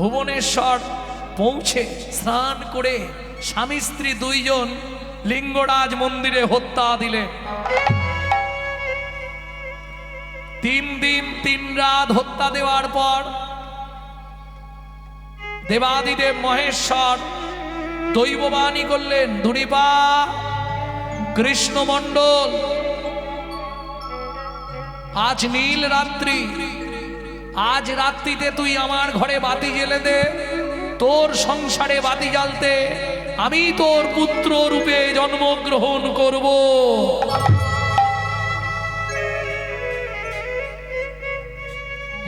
ভুবনেশ্বর পৌঁছে স্নান করে স্বামী স্ত্রী দুইজন লিঙ্গরাজ মন্দিরে হত্যা দিলেন। 3 দিন 3 রাত হত্যা দেওয়ার পর দেবাদিদেব মহেশ্বর দৈববাণী করলেন, দুরিপা কৃষ্ণমণ্ডল, আজ নীল রাত্রি, আজ রাত্রিতে তুই আমার ঘরে বাতি জ্বেলে দে, তোর সংসারে বাতি জ্বালতে আমি তোর পুত্র রূপে জন্মগ্রহণ করব।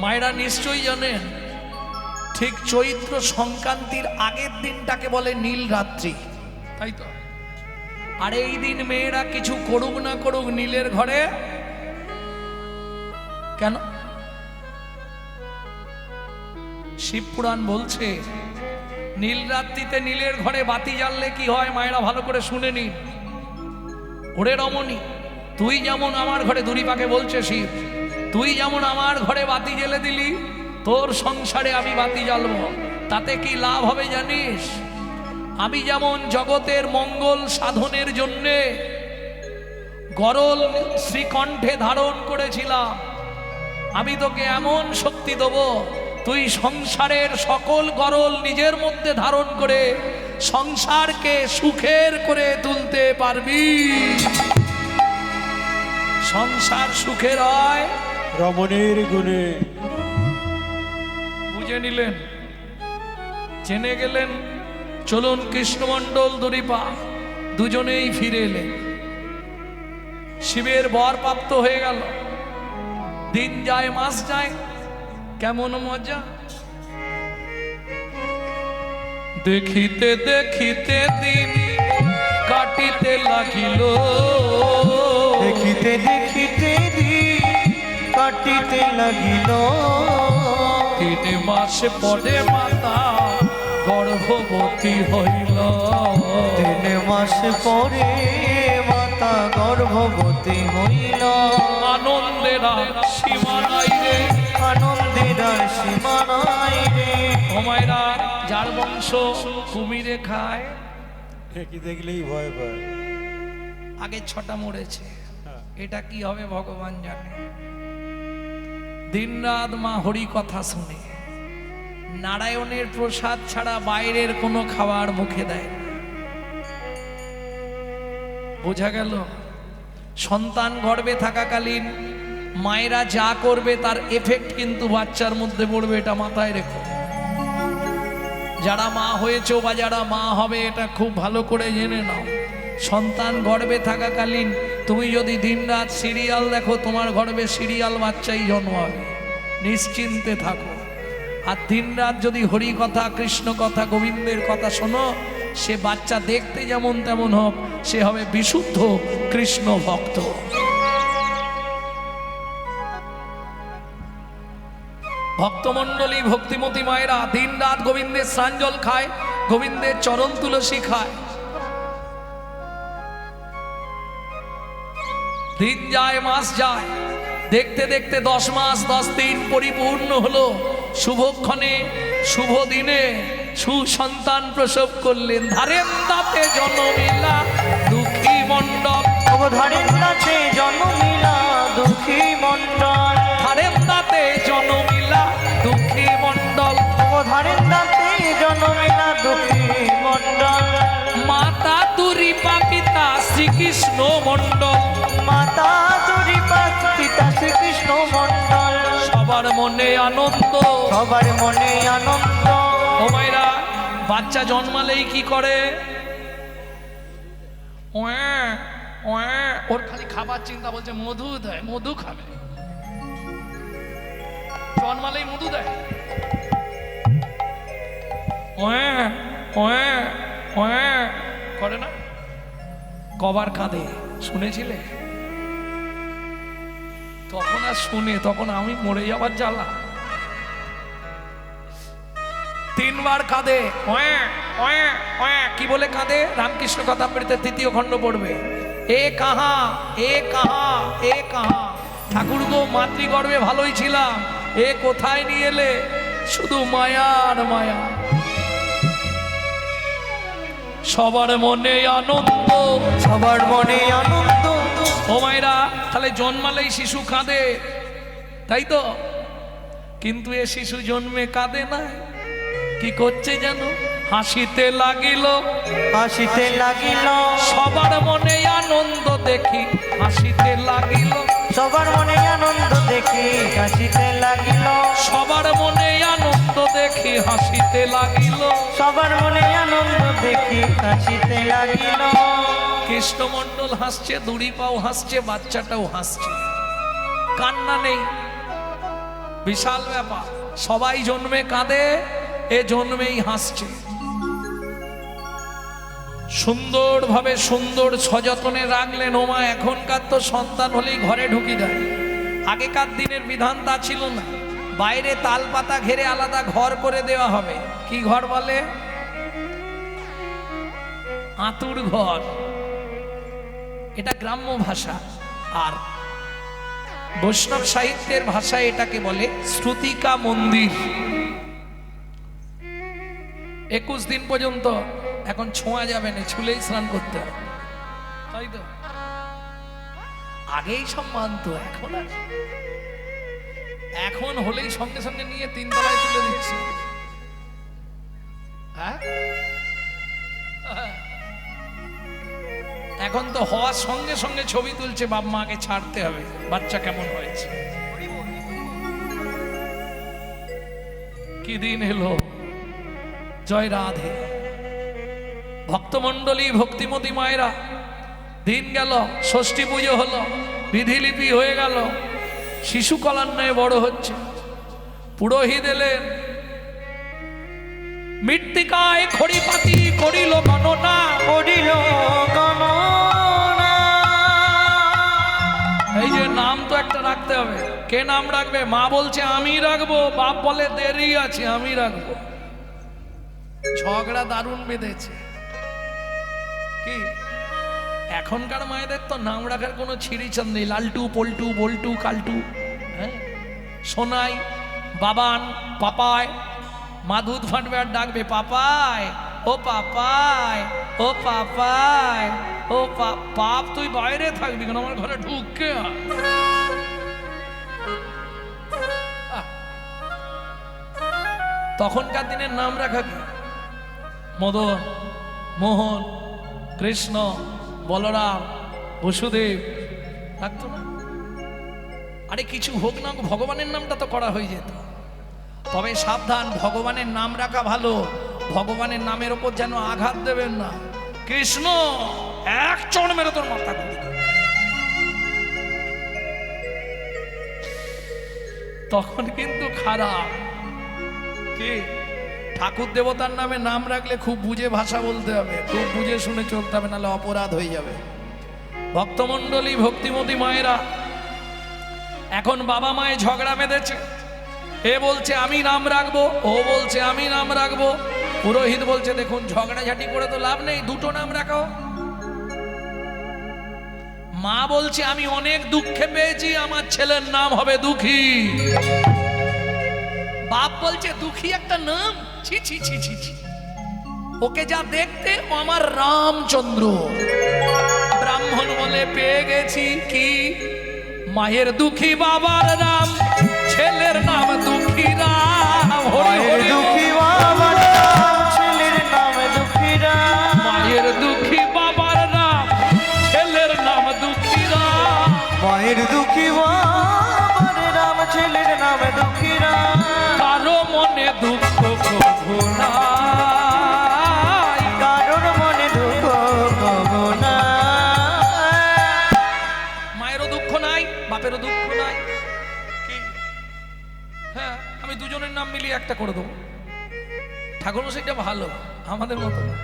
মায়েরা নিশ্চয়ই জানেন, ঠিক চৈত্র সংক্রান্তির আগের দিনটাকে বলে নীল রাত্রি, তাই তো? আর এই দিন মেয়েরা কিছু করুক না করুক নীলের ঘরে কেন? শিবপুরাণ বলছে নীল রাত্রিতে নীলের ঘরে বাতি জ্বাললে কি হয়, মায়েরা ভালো করে শুনে নিন। ওরে রমণী, তুই যেমন আমার ঘরে, দুরিপাকে বলছে শিব, তুই যেমন আমার ঘরে বাতি জ্বেলে দিলি, তোর সংসারে আমি বাতি জ্বালবো, তাতে কি লাভ হবে জানিস? আমি যেমন জগতের মঙ্গল সাধনের জন্যে গরল শ্রীকণ্ঠে ধারণ করেছিলাম, আমি তোকে এমন শক্তি দেব, তুই সংসারের সকল গরল নিজের মধ্যে ধারণ করে সংসারকে সুখের করে তুলতে পারবি। সংসার সুখের হয় রমণের গুণে। বুঝে নিলেন, জেনে গেলেন। চলুন কৃষ্ণমণ্ডল দুরিপা দুজনেই ফিরে এলেন, শিবের বর প্রাপ্ত হয়ে গেল। দিন যায় মাস যায়, কেমন মজা! দেখিতে দেখিতে দিন কাটিতে লাগিল, দেখিতে দেখিতে দিন কাটিতে লাগিল। 3 মাস পরে মাতা গর্ভবতী হইল। 3 মাস পরে মাতা গর্ভবতী হইল। আনন্দের আর সীমা নাই রে, আনন্দের আর সীমা নাই রে। ওমাইরা যার বংশ কুমিরে খায়, কি দেখলেই ভয় পায়। আগে 6টা মরেছে, এটা কি হবে ভগবান জানে। দিনরাত মা হরি কথা শুনে, নারায়ণের প্রসাদ ছাড়া বাইরের কোনো খাবার মুখে দেয় না। বোঝা গেল, সন্তান গর্ভে থাকাকালীন মায়েরা যা করবে তার এফেক্ট কিন্তু বাচ্চার মধ্যে পড়বে, এটা মাথায় রেখো। যারা মা হয়েছে বা যারা মা হবে, এটা খুব ভালো করে জেনে নাও। সন্তান গর্ভে থাকাকালীন তুমি যদি দিনরাত সিরিয়াল দেখো, তোমার গর্ভে সিরিয়াল বাচ্চাই জন্মাবে, নিশ্চিন্তে থাকো। আর দিনরাত যদি হরি কথা, কৃষ্ণ কথা, গোবিন্দের কথা শোনো, সে বাচ্চা দেখতে যেমন তেমন হোক, সে হবে বিশুদ্ধ কৃষ্ণ ভক্ত। ভক্তমণ্ডলী, ভক্তিমতী মায়েরা দিন রাত গোবিন্দের স্নানজল খায়, গোবিন্দের চরণ তুলসী খায়। দিন যায় মাস যায়, দেখতে দেখতে 10 মাস 10 দিন পরিপূর্ণ হলো। শুভক্ষণে শুভ দিনে সুসন্তান প্রসব করলেন। ধারেন দাঁতে জনমিলা দুঃখী মণ্ডল, ধারের কাছে জন্মিলা দুঃখী মণ্ডল। ধারেন দাঁতে জনমিলা দুঃখী মণ্ডল, ধারের কাছে জন্মিলা দুঃখী মণ্ডল। মাতা দুরিপা পিতা শ্রীকৃষ্ণ মণ্ডল, মাতা দুরিপা পিতা শ্রীকৃষ্ণ মণ্ডল। সবার মনে আনন্দ, সবার মনে আনন্দ। ও মায়েরা, বাচ্চা জন্মালেই কি করে? ওর খালি খাবার চিন্তা, বলছে মধু দেয়, মধু খাবে। জন্মালেই মধু দেয়, করে না? কবার কাঁদে শুনেছিলে? তখন আর শুনে, তখন আমি মরে যাবার জ্বালা। 3 বার কাঁদে, কি বলে কাঁদে? রামকৃষ্ণ কথামৃতে 3য় খণ্ড পড়বে। এ কাহা, এ কাহা, এ কাহা। ঠাকুর গো, মাতৃগর্ভে ভালোই ছিলাম, এ কোথায় নিয়ে এলে? শুধু মায়ার মায়া। সবার মনে আনন্দ, সবার মনে আনন্দ। ও মায়েরা, তাহলে জন্মালেই শিশু কাঁদে, তাই তো? কিন্তু এ শিশু জন্মে কাঁদে না, কি করছে জানো? হাসিতে লাগিল, হাসিতে লাগিল। সবার মনে আনন্দ দেখি হাসিতে লাগিল, সবার মনে আনন্দ দেখি হাসিতে লাগিল। সবার মনে আনন্দ দেখি হাসিতে লাগিল। সবার মনে আনন্দ দেখি হাসিতে লাগিল। কৃষ্ণমণ্ডল হাসছে, দড়ি পাও হাসছে, বাচ্চাটাও হাসছে, কান্না নেই। বিশাল ব্যাপার। সবাই জন্মে কাঁদে, এ জন্মেই হাসছে। সুন্দরভাবে সুন্দর সযতনে রাখলেন। ওমা, এখনকার তো সন্তান হলেই ঘরে ঢুকি দেয়। আগেকার দিনের বিধান তা ছিল না। বাইরে তাল পাতা ঘেরে আলাদা ঘর করে দেওয়া হবে। কি ঘর বলে? আঁতুড় ঘর। এটা গ্রাম্য ভাষা। আর বৈষ্ণব সাহিত্যের ভাষায় এটাকে বলে শ্রুতিকা মন্দির। 21 দিন পর্যন্ত এখন ছোঁয়া যাবে না, ছুলেই স্নান করতে হবে, তাই তো? আগেই সব মানতো, এখন আর এখন হলেই সঙ্গে সঙ্গে নিয়ে 3 তলায় তুলে দিচ্ছে। হ্যাঁ, এখন তো হওয়ার সঙ্গে সঙ্গে ছবি তুলছে, বাপ মাকে ছাড়তে হবে, বাচ্চা কেমন হয়েছে। কি দিন এলো, জয় রাধে। ভক্তমণ্ডলী, ভক্তিমতী মায়েরা, দিন গেল, ষষ্ঠী পুজো হলো, বিধিলিপি হয়ে গেল, শিশু কলান্বয়ে বড় হচ্ছে। পুরোহিত এলেন, মৃত্তিকায় খড়িপাতি করিল গণনা, করিল গণনা। এই যে নাম তো একটা রাখতে হবে। কে নাম রাখবে? মা বলছে আমি রাখবো, বাপ বলে দেরি আছে আমি রাখবো। ঝগড়া দারুণ বেঁধেছে। কি এখনকার মায়েদের তো নাম রাখার কোনো ছিঁড়িচান নেই। লালটু, পল্টু, বল্টু, কালটু, হ্যাঁ, সোনাই, বাবান, পাপায়। মা দুধ ফাটবে আর ডাকবে পাপায়, ও পাপায়, ও পাপায়, ও পাপ তুই বাইরে থাকবি কেন, আমার ঘরে ঢুকে আয়। তখনকার দিনের নাম রাখা কি? মদন, মোহন, কৃষ্ণ, বলরাম, বসুদেব রাখতো না? আরে কিছু হোক না, ভগবানের নামটা তো করা হয়ে যেত। তবে সাবধান, ভগবানের নাম রাখা ভালো, ভগবানের নামের ওপর যেন আঘাত দেবেন না। কৃষ্ণ, এক চড় মেরে তোর মাথা গুলি, তখন কিন্তু খারাপ। কি ঠাকুর দেবতার নামে নাম রাখলে খুব বুঝে ভাষা বলতে হবে, খুব বুঝে শুনে চলতে হবে, নাহলে অপরাধ হয়ে যাবে। ভক্তমণ্ডলী, ভক্তিমতী মায়েরা, এখন বাবা মায়ে ঝগড়া বেঁধেছে। এ বলছে আমি নাম রাখবো, ও বলছে আমি নাম রাখবো। পুরোহিত বলছে দেখুন, ঝগড়াঝাটি করে তো লাভ নেই, দুটো নাম রাখো। মা বলছে আমি অনেক দুঃখে পেয়েছি, আমার ছেলের নাম হবে দুঃখী। বাপ বলছে দুঃখী একটা নাম, ছি ছি ছি ছি ছি, ওকে যা দেখতে ও আমার রামচন্দ্র। ব্রাহ্মণ বলে পেয়ে গেছি কি, মায়ের দুঃখী বাবার নাম, ছেলের নাম দুঃখী রাম। মায়ের দুঃখী বাবার নাম, ছেলের নাম দুঃখী রাম। মায়ের দুঃখী বাবার নাম, ছেলের নাম দুঃখী রাম। মায়ের দুঃখী বাবার নাম, ছেলের নাম দুঃখী রাম। কারো মনে দুঃখ কভু নাই, কারোর মনে দুঃখ কভু নাই। মায়েরও দুঃখ নাই, বাপেরও দুঃখ নাই। কি হ্যাঁ, আমি দুজনের নাম মিলিয়ে একটা করে দেবো। ঠাকুর সেটা ভালো, আমাদের মতো না।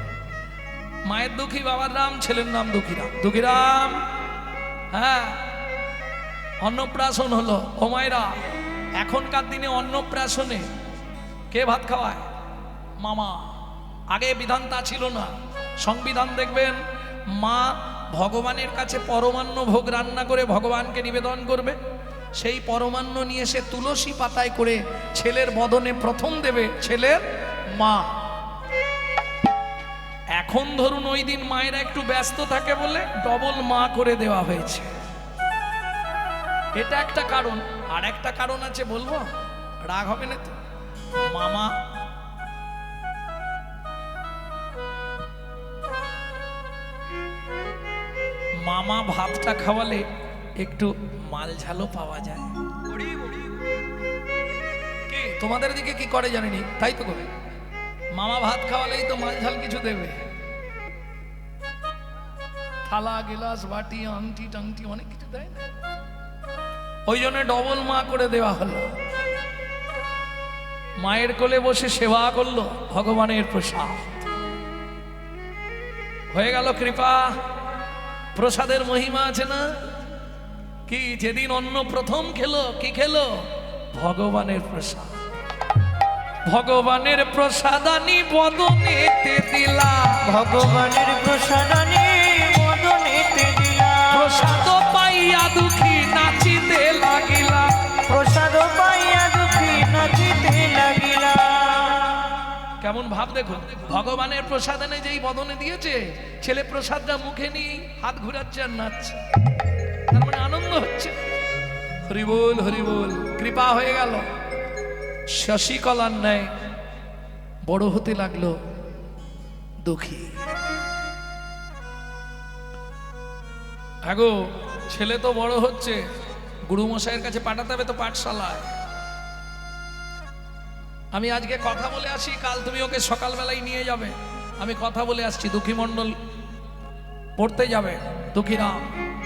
মায়ের দুঃখী বাবার নাম, ছেলের নাম দুঃখীরাম। দুঃখীরাম, হ্যাঁ। অন্নপ্রাশন হলো। ও মায়েরা, এখনকার দিনে অন্নপ্রাশনে কে ভাত খাওয়ায়? মামা। আগে বিধান তা ছিল না। সংবিধান দেখবেন, মা ভগবানের কাছে পরমান্ন ভোগ রান্না করে ভগবানকে নিবেদন করবে, সেই পরমান্ন নিয়ে সে তুলসী পাতায় করে ছেলের বদনে প্রথম দেবে ছেলের মা। এখন ধরুন ওই দিন মায়েরা একটু ব্যস্ত থাকে বলে ডবল মা করে দেওয়া হয়েছে, এটা একটা কারণ। আর একটা কারণ আছে, বলবো? রাগ হবে না তো? মামা মামা ভাতটা খাওয়ালে একটু মাল ঝালও পাওয়া যায়। কি তোমাদের দিকে কি করে জানিনি, তাই তো করে মামা ভাত খাওয়ালেই তো মাল ঝাল কিছু দেবে, থালা গিলাস বাটি আংটি টাংটি অনেক কিছু দেয় না, ওই জন্য ডবল মা করে দেওয়া হলো। মায়ের কোলে বসে সেবা করলো, ভগবানের প্রসাদ হয়ে গেল কৃপা। প্রসাদের মহিমা আছে না? কি যেদিন অন্ন প্রথম খেলো, কি খেলো? ভগবানের প্রসাদ। ভগবানের প্রসাদানি বদনেতে দিলা, ভগবানের প্রসাদানি বদনেতে দিলা, প্রসাদ পাইয়া দুঃখী নাচিতে লাগিলা, প্রসাদ পাইয়া দুঃখী নাচিতে লাগিলা। কেমন ভাব দেখো, ভগবানের প্রসাদ এনে যেই বদনে দিয়েছে, ছেলে প্রসাদটা মুখে নিয়ে হাত ঘুরাচ্ছে আর নাচছে, তার মানে আনন্দ হচ্ছে। হরি বল হরি বল, কৃপা হয়ে গেল। শশীকলার ন্যায় বড় হতে লাগলো দুঃখী। আগো ছেলে তো বড় হচ্ছে, গুরুমশাইয়ের কাছে পাঠাতে হবে তো পাঠশালায়। আমি আজকে কথা বলে আসি, কাল তুমি ওকে সকালবেলায় নিয়ে যাবে। আমি কথা বলে আসছি, দুঃখী মণ্ডল পড়তে যাবে, দুঃখীরাম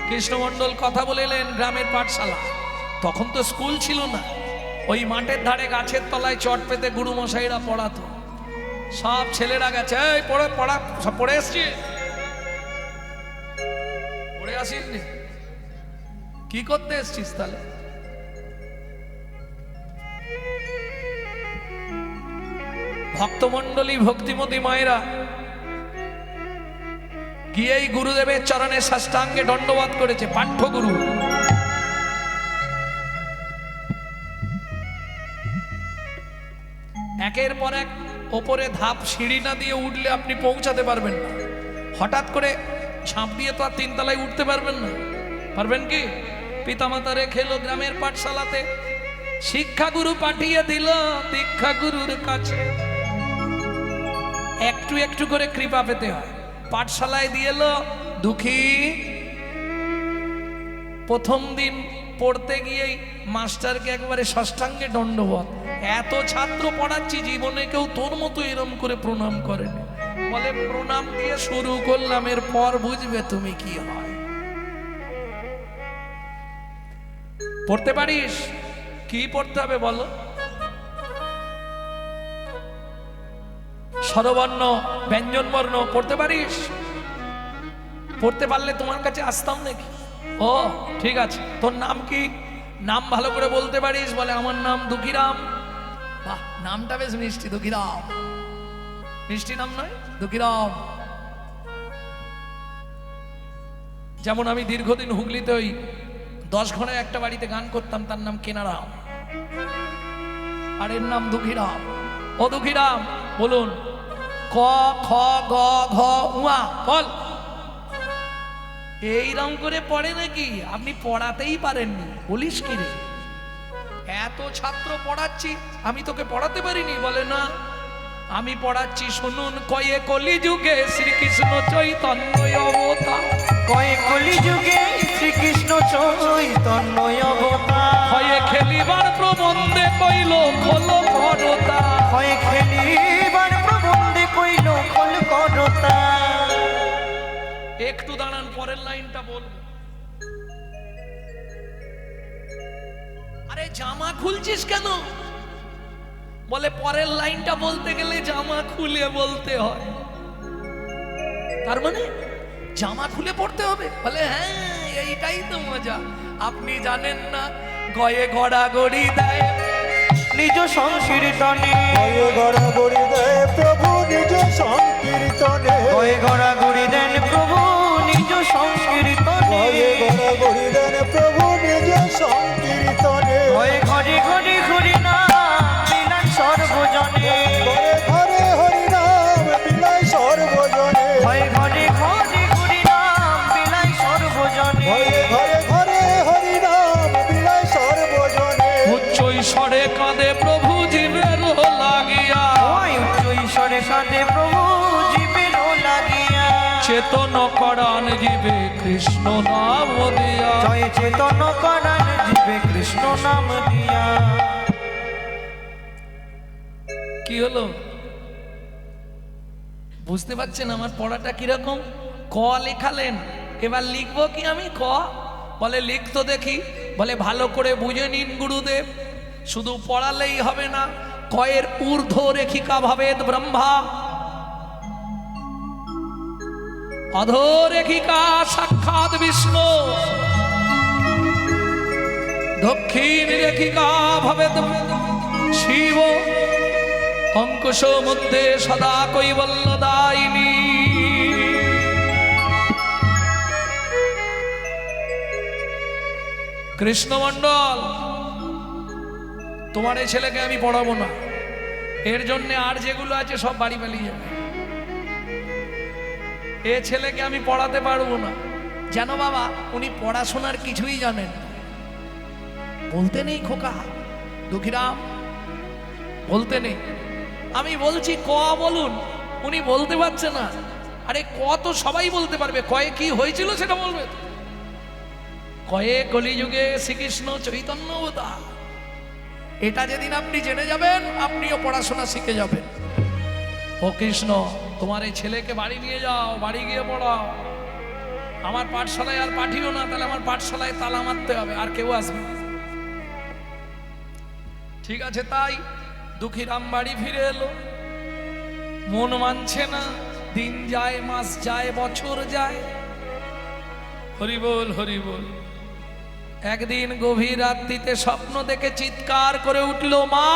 কৃষ্ণ মণ্ডল কথা বলে এলেন গ্রামের পাঠশালা। তখন তো স্কুল ছিল না, ওই মাঠের ধারে গাছের তলায় চট পেতে গুরুমশাইরা পড়াতো। সব ছেলেরা গেছে, এই পড়ে পড়া সব পড়ে এসছি, পড়ে আসিসনি, কি করতে এসছিস তাহলে? ভক্তমণ্ডলী ভক্তিমতী মায়েরা গিয়েই গুরুদেবের চরণে সাষ্টাঙ্গে দণ্ডবাদ করেছে। পাঠ্যগুরু একের পর এক ওপরে ধাপ সিঁড়ি না দিয়ে উঠলে আপনি পৌঁছাতে পারবেন না। হঠাৎ করে ঝাঁপ দিয়ে তো আর তিনতলায় উঠতে পারবেন না, পারবেন কি? পিতামাতা রেখে এলো গ্রামের পাঠশালাতে, শিক্ষাগুরু পাঠিয়ে দিল দীক্ষাগুরুর কাছে। একটু একটু করে কৃপা পেতে হয়। পাঠশালায় দিয়ে এলো দুঃখী। প্রথম দিন পড়তে গিয়েই মাস্টারকে একবারে ষষ্ঠাঙ্গে দণ্ডবত। এত ছাত্র পড়াচ্ছি, জীবনে কেউ তোর মতো এরম করে প্রণাম করেনি। বলে প্রণাম দিয়ে শুরু করলাম, এরপর বুঝবে তুমি কি হয়। পড়তে পারিস? কি পড়তে হবে বলো? স্বরবর্ণ ব্যঞ্জন বর্ণ পড়তে পারিস? পড়তে পারলে তোমার কাছে আসতাম নাকি? ও ঠিক আছে, তোর নাম কি? নাম ভালো করে বলতে পারিস? বলে আমার নাম দুঃখীরাম। বাহ, নামটা বেশ মিষ্টি, দুঃখীরাম। মিষ্টি নাম নয়? দুঃখীরাম। যেমন আমি দীর্ঘদিন হুগলিতে ওই 10 ঘরে একটা বাড়িতে গান করতাম, তার নাম কেনারাম, আর এর নাম দুঃখীরাম। ও দুঃখীরাম বলুন, ক খ গ ঘ উয়া বল। এইরকম করে পড়ে নাকি? আপনি পড়াতেই পারেননি, বলিস কি রে? এত ছাত্র পড়াচ্ছি, আমি তোকে পড়াতে পারিনি? বলে না, আমি পড়াচ্ছি, শুনুন। কয়ে কলিযুগে শ্রীকৃষ্ণ চৈতন্য অবতার, কয়ে কলিযুগে শ্রীকৃষ্ণ চৈতন্য অবতার, হয়ে খেলিবার প্রবন্ধে কইল খোল করতা, হয়ে খেলিবার প্রবন্ধে কইল খোল করতা। একটু দাঁড়ান, পরের লাইনটা বলবো। আরে জামা খুলছিস কেন? বলে পরের লাইনটা বলতে গেলে জামা খুলে বলতে হয়। তার মানে জামা খুলে পড়তে হবে? বলে হ্যাঁ, এইটাই তো মজা। আপনি জানেন না, গয়ে গড়াগড়ি দেয় নিজ সংকীর্তনে, গয়ে গড়াগড়ি দেয় প্রভু নিজ সংকীর্তনে, গয়ে গড়াগড়ি দেন প্রভু নিজ সংকীর্তনে, গয়ে গড়াগড়ি দেন প্রভু নিজ সংকীর্তনে। দে প্রভু জীবের লাগিয়া, চেতন করান জীবে কৃষ্ণ নাম দিয়া। জয় চেতন করান জীবে কৃষ্ণ নাম দিয়া। কি হলো বুঝতে পারছেন আমার পড়াটা কিরকম? ক লেখালেন, এবার লিখবো কি আমি ক? বলে লিখ তো দেখি। বলে ভালো করে বুঝে নিন গুরুদেব, শুধু পড়ালেই হবে না, কয়ের ঊর্ধ্ব রেখিকা ভাবেদ ব্রহ্মা, অধোরেখিকা সাক্ষাৎ বিষ্ণু, দক্ষিণ রেখিকা ভবেদ শিব, অঙ্কুশ মধ্যে সদা কৈবল্যদায়িনী। কৃষ্ণমণ্ডল, তোমার এই ছেলেকে আমি পড়াবো না, এর জন্য আর যেগুলো আছে সব বাড়ি পালিয়ে যাবে। এ ছেলেকে আমি পড়াতে পারবো না। জানো বাবা, উনি পড়াশোনার কিছুই জানেন না। বলতে নেই খোকা, দুঃখীরাম বলতে নেই। আমি বলছি ক বলুন, উনি বলতে পারছে না। আরে ক তো সবাই বলতে পারবে, কয়ে কি হয়েছিল সেটা বলবে। কয়ে কলিযুগে শ্রীকৃষ্ণ চৈতন্য অবতার, এটা যেদিন আপনি জেনে যাবেন আপনিও পড়াশোনা শিখে যাবেন। ও কৃষ্ণ, তোমার এই ছেলেকে বাড়ি নিয়ে যাও, বাড়ি গিয়ে পড়াও। আমার পাঠশালায় আর পাঠিও না, তাহলে আমার পাঠশালায় তালা মারতে হবে, আর কেউ আসবে না। ঠিক আছে, তাই দুঃখীরাম বাড়ি ফিরে এলো। মন মানছে না, দিন যায়, মাস যায়, বছর যায়। হরি বল, হরি বল। একদিন গভীর রাত্রিতে স্বপ্ন দেখে চিৎকার করে উঠল, মা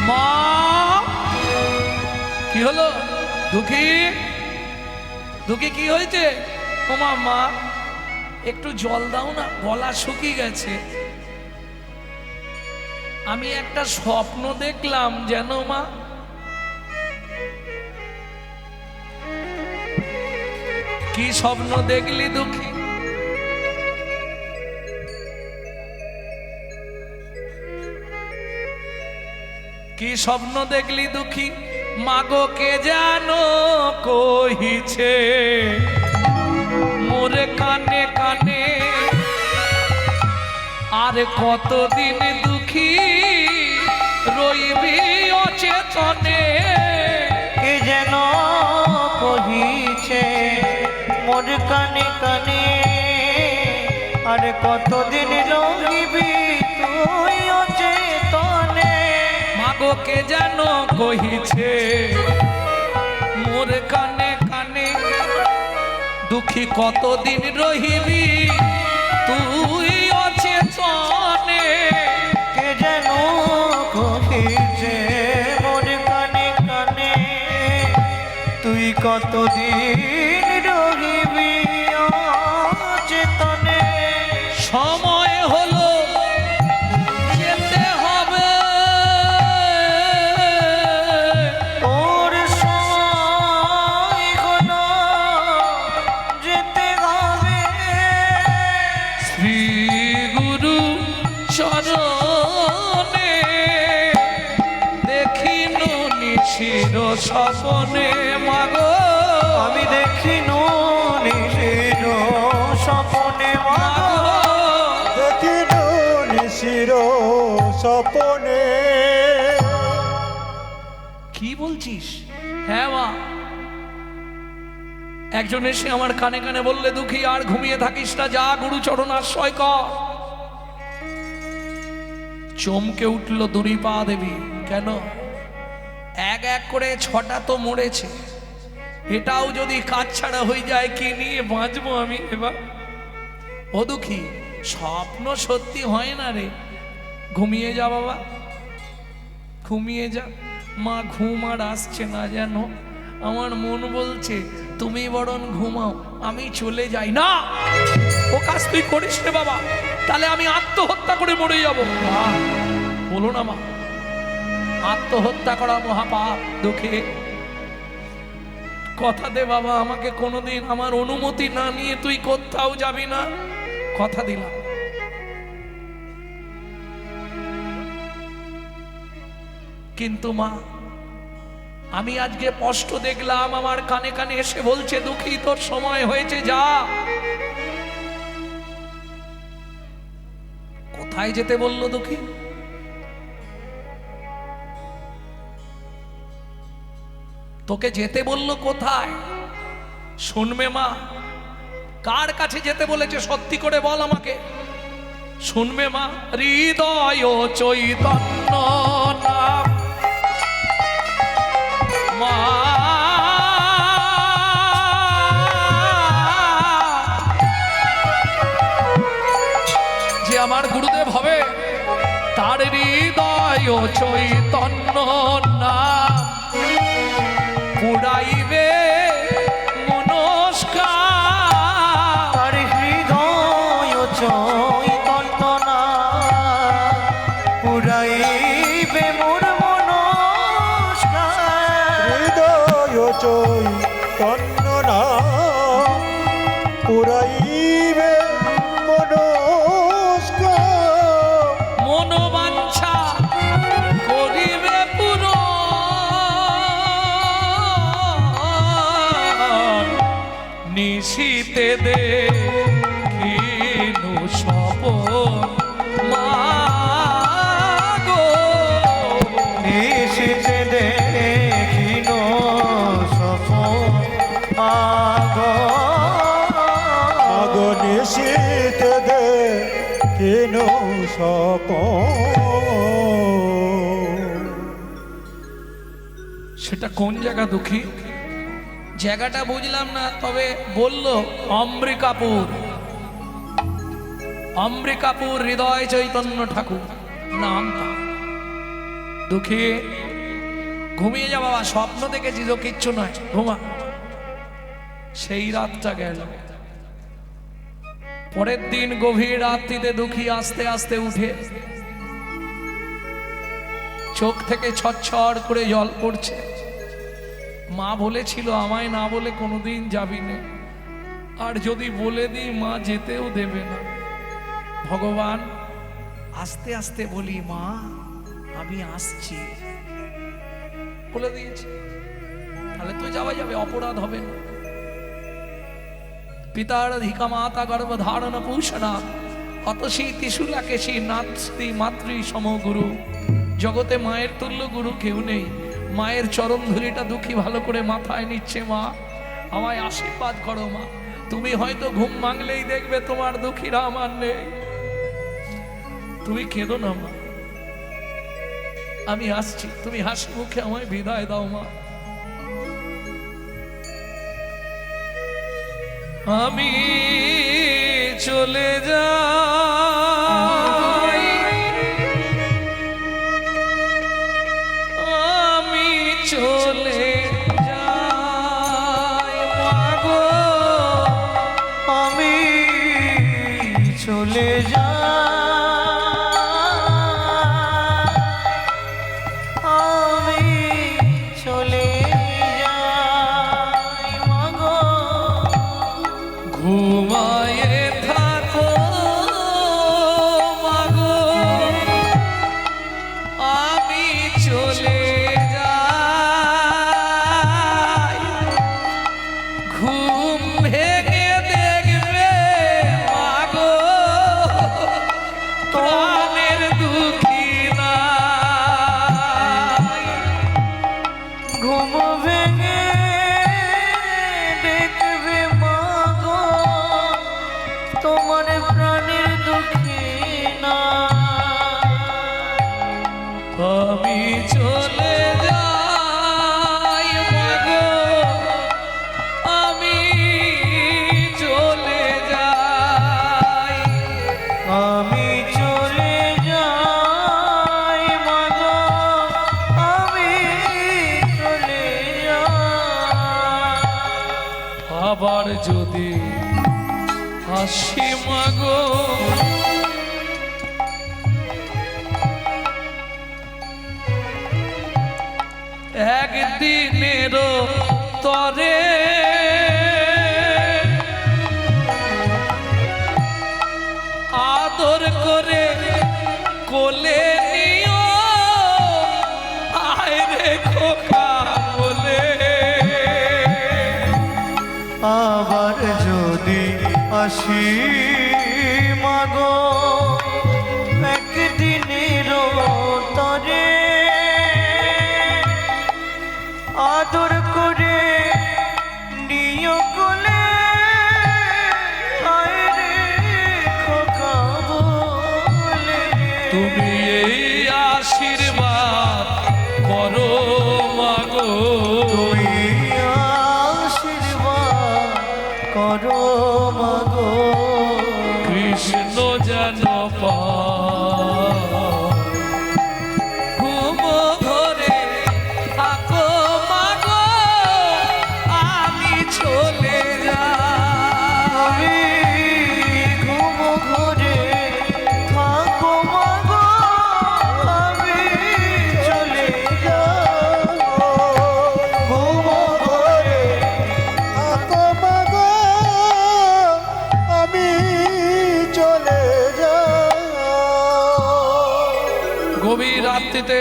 মা। কি হলো দুঃখী? দুঃখী কি হয়েছে? ওমা মা, একটু জল দাও না, গলা শুকিয়ে গেছে। আমি একটা স্বপ্ন দেখলাম, যেন মা। কি স্বপ্ন দেখলি দুঃখী? কি স্বপ্ন দেখলি দুঃখী? মাগো কে জানো কহিছে মোরে কানে কানে, আর কতদিন দুঃখী রইবি অচেতনে। কে যেন কহিছে মোর কানে কানে, আর কতদিন রহিবি তুই অচেতনে। মাগো কে যেন কহিছে মোর কানে কানে, দুঃখী কতদিন রহিবি তুই অচেতনে। কে যেন কহিছে মোর কানে কানে, তুই কতদিন রহিবি অচেতনে। সময় হলো যেতে হবে, তোর সময় হলো যেতে হবে। শ্রী গুরু চরণে দেখিনু নিশির স্বপনে। মাগো আমি দেখিনু নিশির স্বপনে, মাগো দেখিনু নিশির স্বপনে। কি বলছিস? হ্যাঁ মা। একজন এসে আমার কানে কানে বললে, দুঃখী আর ঘুমিয়ে থাকিস না, যা গুরুচরণ আশ্রয় কর। চমকে উঠল দুরিপা দেবী। কেন? এক এক করে 6টা তো মরেছে, এটাও যদি কাজ ছাড়া হয়ে যায়, কি নিয়ে বাঁচবো আমি এবার? ও দুঃখী, স্বপ্ন সত্যি হয় না রে। ঘুমিয়ে যা বাবা, ঘুমিয়ে যা। মা ঘুম আর আসছে না যেন, আমার মন বলছে তুমি বরং ঘুমাও, আমি চলে যাই। না, ও কাজ তুই করিস রে বাবা, তাহলে আমি আত্মহত্যা করে মরে যাবো। মা বলো না মা, আত্মহত্যা করা মহাপাপ। দুঃখে কথা দে বাবা, আমাকে কোনোদিন আমার অনুমতি না নিয়ে তুই কোথাও যাবি না, কথা দিলাম। কিন্তু মা, আমি আজকে স্পষ্ট দেখলাম, আমার কানে কানে এসে বলছে, দুঃখী তোর সময় হয়েছে, যা। কোথায় যেতে বললো দুঃখী? তোকে যেতে বললো কোথায়? শুনবে মা, কার কাছে যেতে বলেছে সত্যি করে বল আমাকে। শুনবে মা, হৃদয় চৈতন্য নাম মা, যে আমার গুরুদেব হবে, তার হৃদয় চৈতন্য নাম পুরাইবে মনস্কার। আর হৃদয় চৈতন্য নাম পুরাইবে মোর মনস্কার। হৃদয় চৈতন্য নাম পুরাইবে মনস্কার। মনোবাঞ্ছা করিবে পূরণ। নিশীতে দেখিনু স্বপন মা গো। নিশীথে দেখিন স্বপন আগো। আগো নিশীথ দেখিনু স্বপন। সেটা কোন জায়গা দুঃখী? জায়গাটা বুঝলাম না, তবে বলল অম্বিকাপুর। অম্বিকাপুর হৃদয় চৈতন্য ঠাকুর নামটা। দুঃখী ঘুমিয়ে যা বাবা, স্বপ্ন দেখেছি তো, কিচ্ছু নয়, ঘুমা। সেই রাতটা গেল। পরের দিন গভীর রাত্রিতে দুঃখী আস্তে আস্তে উঠে, চোখ থেকে ছটছট করে জল পড়ছে। মা বলেছিল আমায় না বলে কোনোদিন যাবি না, আর যদি বলে দিই মা যেতেও দেবে না। ভগবান, আস্তে আস্তে বলি মা আমি আসছি, বলে দিয়েছি, তাহলে তো যাওয়া যাবে, অপরাধ হবে না। পিতার ধিকা মাতা গর্ভ ধারণ পুষণা অতসী ত্রিশূলা কেশী নাস্তি মাতৃ সমগুরু। জগতে মায়ের তুল্য গুরু কেউ নেই। মায়ের চরণ ধুলিটা দুঃখী ভালো করে মাথায় নিচ্ছে। মা আমায় আশীর্বাদ করো মা। তুমি হয়তো ঘুম ভাঙলেই দেখবে তোমার দুঃখীরা আমার নেই। তুমি কেঁদো না মা, আমি আসছি, তুমি হাসি মুখে আমায় বিদায় দাও মা। আমি চলে যাই, আমি চলে যাই মাগো, আমি চলে যাই, আমি চলে যাই মাগো। ঘুমায়ে থাকো মাগো, আমি চলে যাই। ঘুম ভেঙে দেখবে মাগো, প্রাণের দুঃখী নাই। ঘুম ভেঙে দেখবে মাগো, তোমার প্রাণের দুঃখী না। আমি চলে যাই মাগো, আমি চলে যাই। আমি চলে যাই মাগো, আমি চলে যাই। আবার যদি আসি মাগো, একদিনেরও তরে আদর করে কোলে নিও, আসি মাগো একদিনের তরে আদর করে নিয় কোলে হায় রে খোকা বলে তুমি এই আশীর্বাদ করো মাগো, তুমি আশীর্বাদ করো মাগো কৃষ্ণ যেন ঘুম ধরে থাকো মাগো, আমি চলে যাই। আমি ঘুম ঘরে থাকো মাগো আমি চলে যাব ঘুম ঘরে থাকো মাগো, আমি চলে যাই। গভীর রাত্রিতে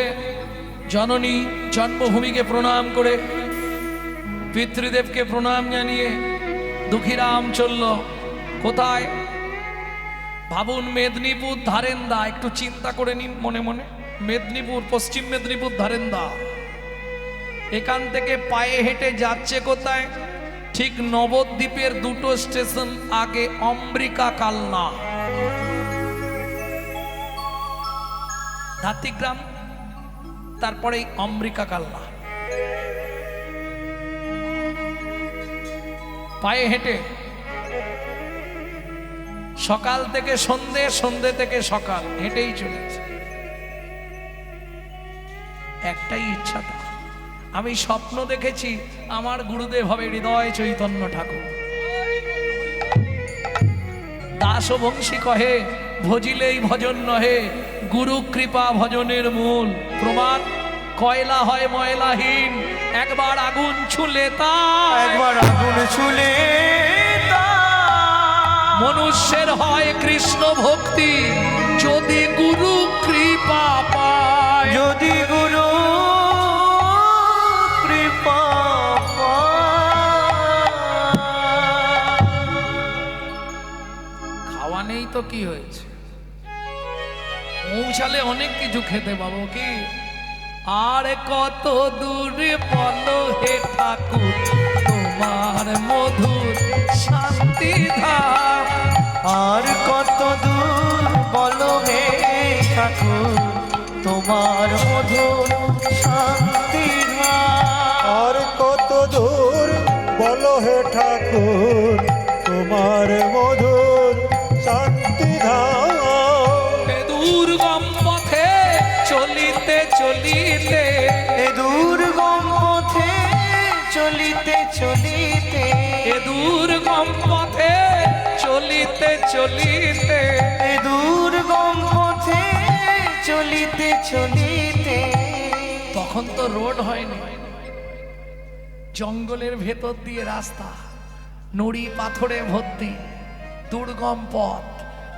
জননী জন্মভূমিকে প্রণাম করে পিতৃদেবকে প্রণাম জানিয়ে দুঃখীরাম চলল কোথায়? ভাবুন, মেদিনীপুর ধারেন্দা, একটু চিন্তা করে নিন মনে মনে। মেদিনীপুর, পশ্চিম মেদিনীপুর ধারেন্দা, এখান থেকে পায়ে হেঁটে যাচ্ছে কোথায়? ঠিক নবদ্বীপের দুটো স্টেশন আগে অম্বিকা কালনা, ধাত্রীগ্রাম, তারপরে অম্বিকা কালনা। পায়ে হেঁটে সকাল থেকে সন্ধে, সন্ধে থেকে সকাল, হেঁটেই চলেছে। একটাই ইচ্ছা তার, আমি স্বপ্ন দেখেছি আমার গুরুদেব হবে হৃদয় চৈতন্য ঠাকুর। দাস ও বংশী কহে ভজিলেই ভজন নহে, গুরু কৃপা ভজনের মূল। প্রমাণ, কয়লা হয় ময়লাহীন, একবার আগুন ছুলে তা, একবার আগুন ছুলে তা মনুষ্যের হয় কৃষ্ণ ভক্তি, যদি গুরু কৃপা পায়। যদি গুরু কৃপা খাওয়া নেই তো কি হয়েছে, পৌঁছালে অনেক কিছু খেতে পাবো। কি আর কত দূরে বলো হে ঠাকুর, তোমার মধুর শান্তি ধাম। আর কত দূর বলো হে ঠাকুর তোমার মধুর শান্তি আর কত দূর বলো হে ঠাকুর, তোমার মধুর শান্তি ধাম। এ দুর্গম পথে চলিতে চলিতে, এ দুর্গম পথে চলিতে চলিতে এ দুর্গম পথে চলিতে চলিতে, এ দুর্গম পথে চলিতে চলিতে তখন তো রোড হয়নি, জঙ্গলের ভেতর দিয়ে রাস্তা, নুড়ি পাথরে ভর্তি, দুর্গম পথ,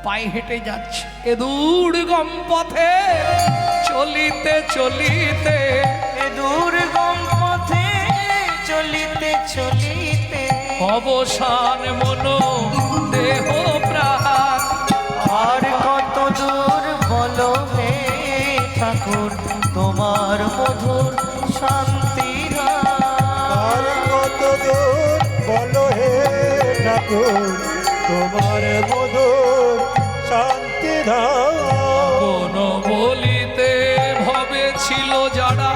পায়ে হেঁটে যাচ্ছে। এ দুর্গম পথে চলিতে চলিতে, এ দুর্গম পথে চলিতে চলিতে অবসান মনো দেহ প্রাণ। আর কত দূর বলো হে ঠাকুর তোমার মধুর শান্তি আর কত দূর বলো হে ঠাকুর, তোমার মধুর শান্তি ধাম। কোন বলিতে ভবে ছিল যারা,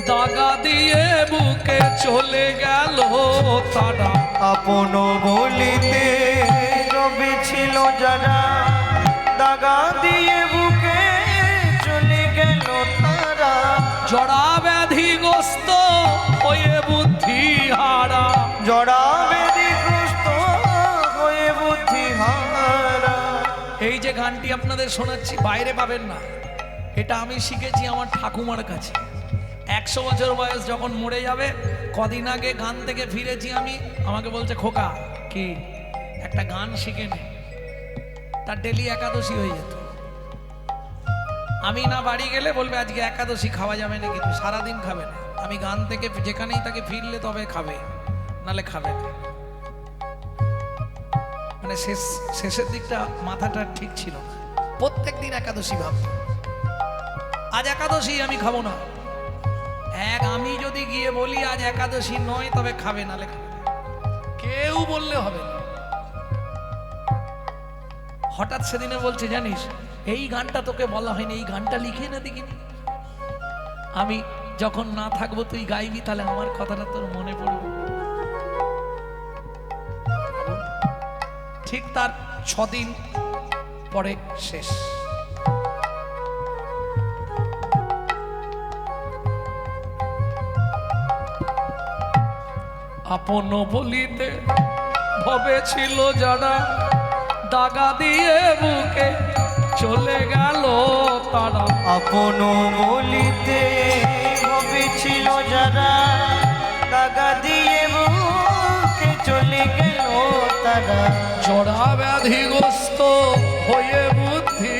দাগা দিয়ে বুকে চলে গেল তারা। আপন বলিতে রবি ছিল যারা, দাগা দিয়ে বুকে চলে গেল তারা। জড়া ব্যাধিগ্রস্ত হয়ে বুদ্ধি হারা, জড়া ব্যাধিগ্রস্ত হয়ে বুদ্ধি হারা। এই যে গানটি আপনাদের শোনাচ্ছি বাইরে পাবেন না, এটা আমি শিখেছি আমার ঠাকুমার কাছে। 100 বছর বয়স যখন মরে যাবে, কদিন আগে গান থেকে ফিরেছি আমি, আমাকে বলছে খোকা কি একটা গান শিখে নে। তার ডেলি একাদশী হয়ে যেত, আমি না বাড়ি গেলে বলবে আজকে একাদশী খাওয়া যাবে না, কিন্তু সারাদিন খাবে না। আমি গান থেকে যেখানেই তাকে ফিরলে তবে খাবে, নালে খাবে না। মানে শেষের দিকটা মাথাটা ঠিক ছিল না। প্রত্যেক দিন একাদশী ভাবত, আজ একাদশী আমি খাবো না। আমি যদি গিয়ে বলি আজ একাদশী নয় তবে খাবে না, লেখা কেউ বললে হবে না। হঠাৎ সেদিনে বলছে জানিস এই গানটা তোকে বলা হয়নি, এই গানটা লিখে না দেখিনি। আমি যখন না থাকবো তুই গাইবি, তাহলে আমার কথাটা তোর মনে পড়বে। ঠিক তার 6 দিন পরে শেষ। আপন বলিতে ভবে ছিল যারা, দাগা দিয়ে বুকে চলে গেল তারা। আপন বলিতে ভেবেছিল যারা, দাগা দিয়ে বুকে চলে গেল তারা। জড়া ব্যাধিগ্রস্ত হয়ে বুদ্ধি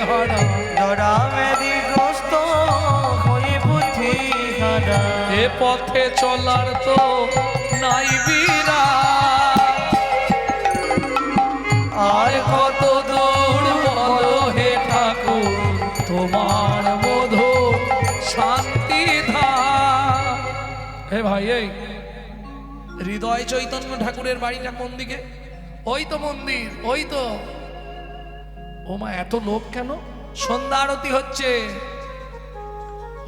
হারা, জড়া ব্যাধিগ্রস্ত হয়ে বুদ্ধি হারা। এ পথে চলার তো নাই বিরা, আর কত দূর বলো হে ঠাকুর তোমার মধুর শান্তি ধাম। হে ভাই, এই হৃদয় চৈতন্য ঠাকুরের বাড়িটা কোন দিকে? ওই তো মন্দির, ওই তো। ও মা, এত লোক কেন? সন্ধ্যা আরতি হচ্ছে,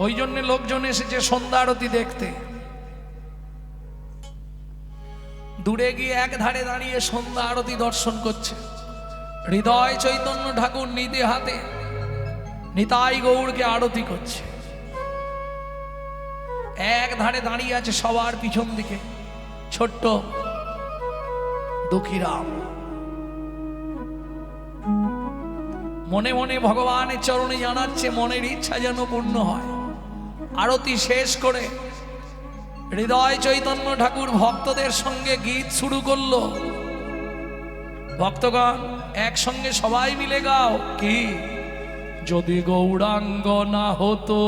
ওই জন্য লোকজন এসেছে সন্ধ্যা আরতি দেখতে। দূরে গিয়ে এক ধারে দাঁড়িয়ে সন্ধ্যা আরতি দর্শন করছে। হৃদয় চৈতন্য ঠাকুর নিতে হাতে নিতাই গৌড়কে আরতি করছে। এক ধারে দাঁড়িয়ে আছে সবার পিছন দিকে ছোট্ট দুঃখীরাম। মনে মনে ভগবানের চরণে জানাচ্ছে মনের ইচ্ছা যেন পূর্ণ হয়। আরতি শেষ করে হৃদয় চৈতন্য ঠাকুর ভক্তদের সঙ্গে গীত শুরু করলো। ভক্তগণ একসঙ্গে সবাই মিলে গাও, কি? যদি গৌরাঙ্গ না হতো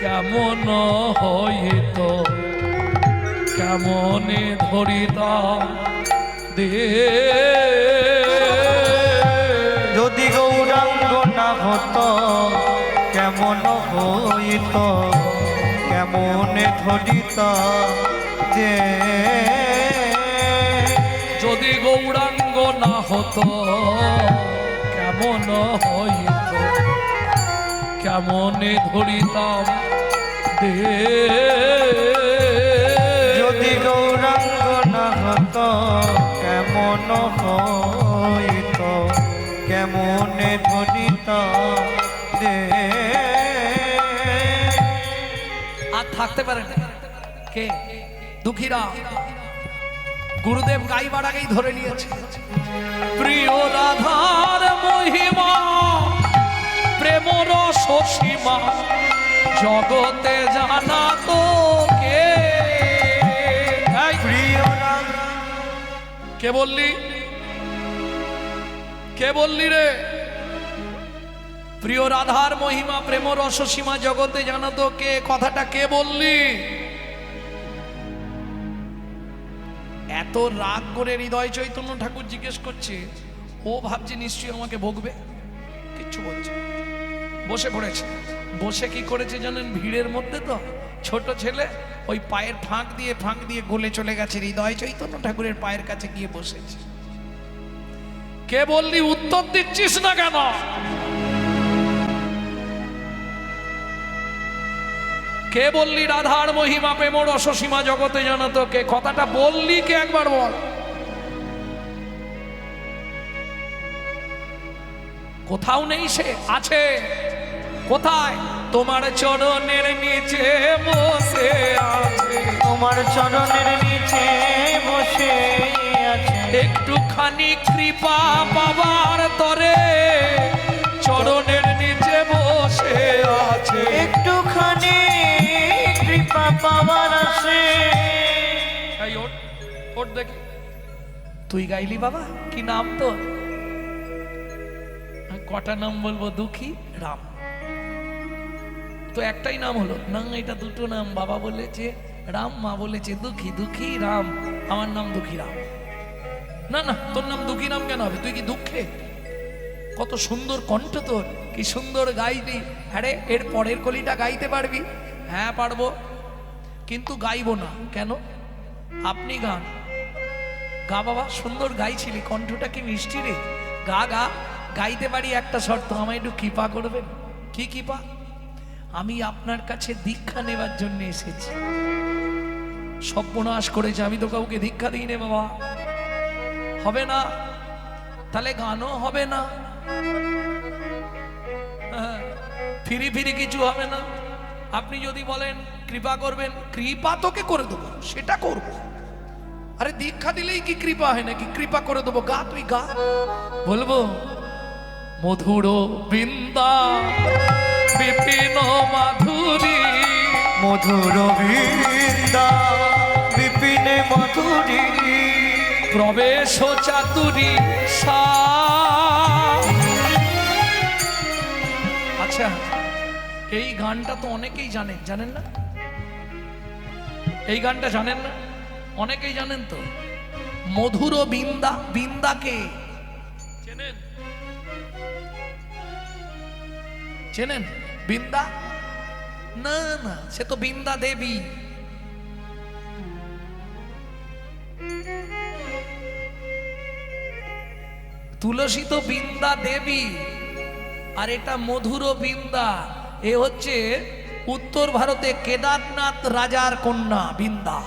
কেমন হইত, কেমনে ধরিতাম দে। যদি গৌরাঙ্গ না হতো কেমন হইত, কেমনে ধরিত যে। যদি গৌরাঙ্গ না হতো কেমন হইত, কেমনে ধরিতাম দে। যদি গৌরাঙ্গ না হতো কেমন হইত, কেমনে ধরিত দে। আর থাকতে পারে না কে? দুঃখীরা। গুরুদেব গাইবার আগেই ধরে নিয়েছে, প্রিয় রাধার মহিমা প্রেম রস সীমা জগতে জানা তো কে? প্রিয় কে বললি? কে বললি রে? প্রিয় রাধার মহিমা প্রেম রস সীমা জগতে জানা তো কে, কথাটা কে বললি? এত রাগ করে হৃদয় চৈতন্য ঠাকুর জিজ্ঞেস করছে। ও ভাবছে নিশ্চয়ই আমাকে বকবে, কিচ্ছু বলছে। বসে পড়েছে। বসে কি করেছে জানেন? ভিড়ের মধ্যে তো ছোট ছেলে ওই পায়ের ফাঁক দিয়ে গলে চলে গেছে, হৃদয় চৈতন্য ঠাকুরের পায়ের কাছে গিয়ে বসেছে। কে বললি? উত্তর দিচ্ছিস না কেন? কে বললি রাধার মহিমা প্রেম রস সীমা জগতে জানা তো কে? কথাটা বললি কে একবার বল। কোথাও নেই, সে আছে কোথায়? তোমার চরণের নিচে বসে আছে, তোমার চরণের নিচে বসে আছে। একটুখানি কৃপা পাবার তরে চরণের নিচে বসে আছে। একটুখানি কৃপা পাওয়ার আসে। এই ওঠ, ওঠ দেখি। তুই গাইলি বাবা? কি নাম তোর? কটা নাম বলবো? দুঃখী রাম। তো একটাই নাম হলো না? এটা দুটো নাম। বাবা বলেছে রাম, মা বলেছে দুঃখী। দুঃখী রাম, আমার নাম দুঃখী রাম। না না, তোর নাম দুঃখী নাম কেন হবে? তুই কি দুঃখে? কত সুন্দর কণ্ঠ তোর, কি সুন্দর গাইবি। আরে এর পরের কলিটা গাইতে পারবি? হ্যাঁ পারবো, কিন্তু গাইবো না। কেন? আপনি গান। গা বাবা, সুন্দর গাইছিলি, কণ্ঠটা কি মিষ্টি রে। গা গা, গাইতে পারি, একটা শর্ত, আমায় একটু কৃপা করবেন। কি কৃপা? আমি আপনার কাছে দীক্ষা নেবার জন্য এসেছি। সর্বনাশ করেছে, আমি তো কাউকে দীক্ষা দিই নে বাবা। হবে না, তাহলে গানও হবে না, ফিরি ফিরি কিছু হবে না। আপনি যদি বলেন কৃপা করবেন, কৃপা তোকে করে দেবো, সেটা করবো। আরে দীক্ষা দিলেই কি কৃপা হয় নাকি? কৃপা করে দেবো, গা, তুই গা। বলবো মধুর বৃন্দা বিপিন মাধুরী, মধুর বৃন্দা বিপিনে মাধুরী, প্রবেশ চাতুরী সা। আচ্ছা, এই গানটা তো অনেকেই জানেন, জানেন না? এই গানটা জানেন না? অনেকেই জানেন তো। মধুর বৃন্দা, বৃন্দাকে চেনেন? চেনেন বৃন্দা? না না, সে তো বৃন্দা দেবী। তুলসী তো বৃন্দা দেবী, আর এটা মধুর বৃন্দা। এ হচ্ছে উত্তর ভারতে কেদারনাথ রাজার কন্যা বৃন্দা।